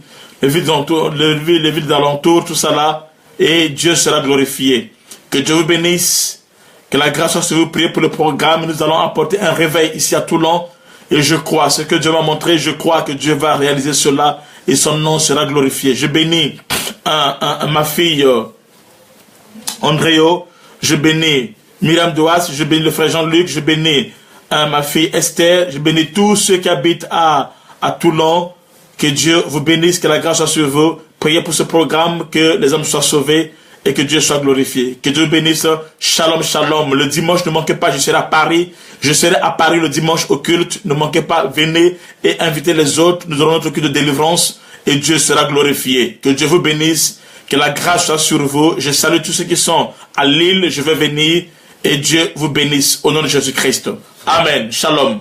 d'alentour, tout ça là, et Dieu sera glorifié. Que Dieu vous bénisse, que la grâce soit sur vous, priez pour le programme. Nous allons apporter un réveil ici à Toulon, et je crois, ce que Dieu m'a montré, je crois que Dieu va réaliser cela, et son nom sera glorifié. Je bénis ma fille Andréo, je bénis Myriam Doas, je bénis le frère Jean-Luc, je bénis ma fille Esther, je bénis tous ceux qui habitent à Toulon. Que Dieu vous bénisse, que la grâce soit sur vous. Priez pour ce programme, que les hommes soient sauvés et que Dieu soit glorifié. Que Dieu vous bénisse. Shalom, shalom. Le dimanche, ne manquez pas, je serai à Paris. Je serai à Paris le dimanche au culte. Ne manquez pas, venez et invitez les autres. Nous aurons notre culte de délivrance et Dieu sera glorifié. Que Dieu vous bénisse, que la grâce soit sur vous. Je salue tous ceux qui sont à Lille. Je vais venir. Et Dieu vous bénisse au nom de Jésus-Christ. Amen. Shalom.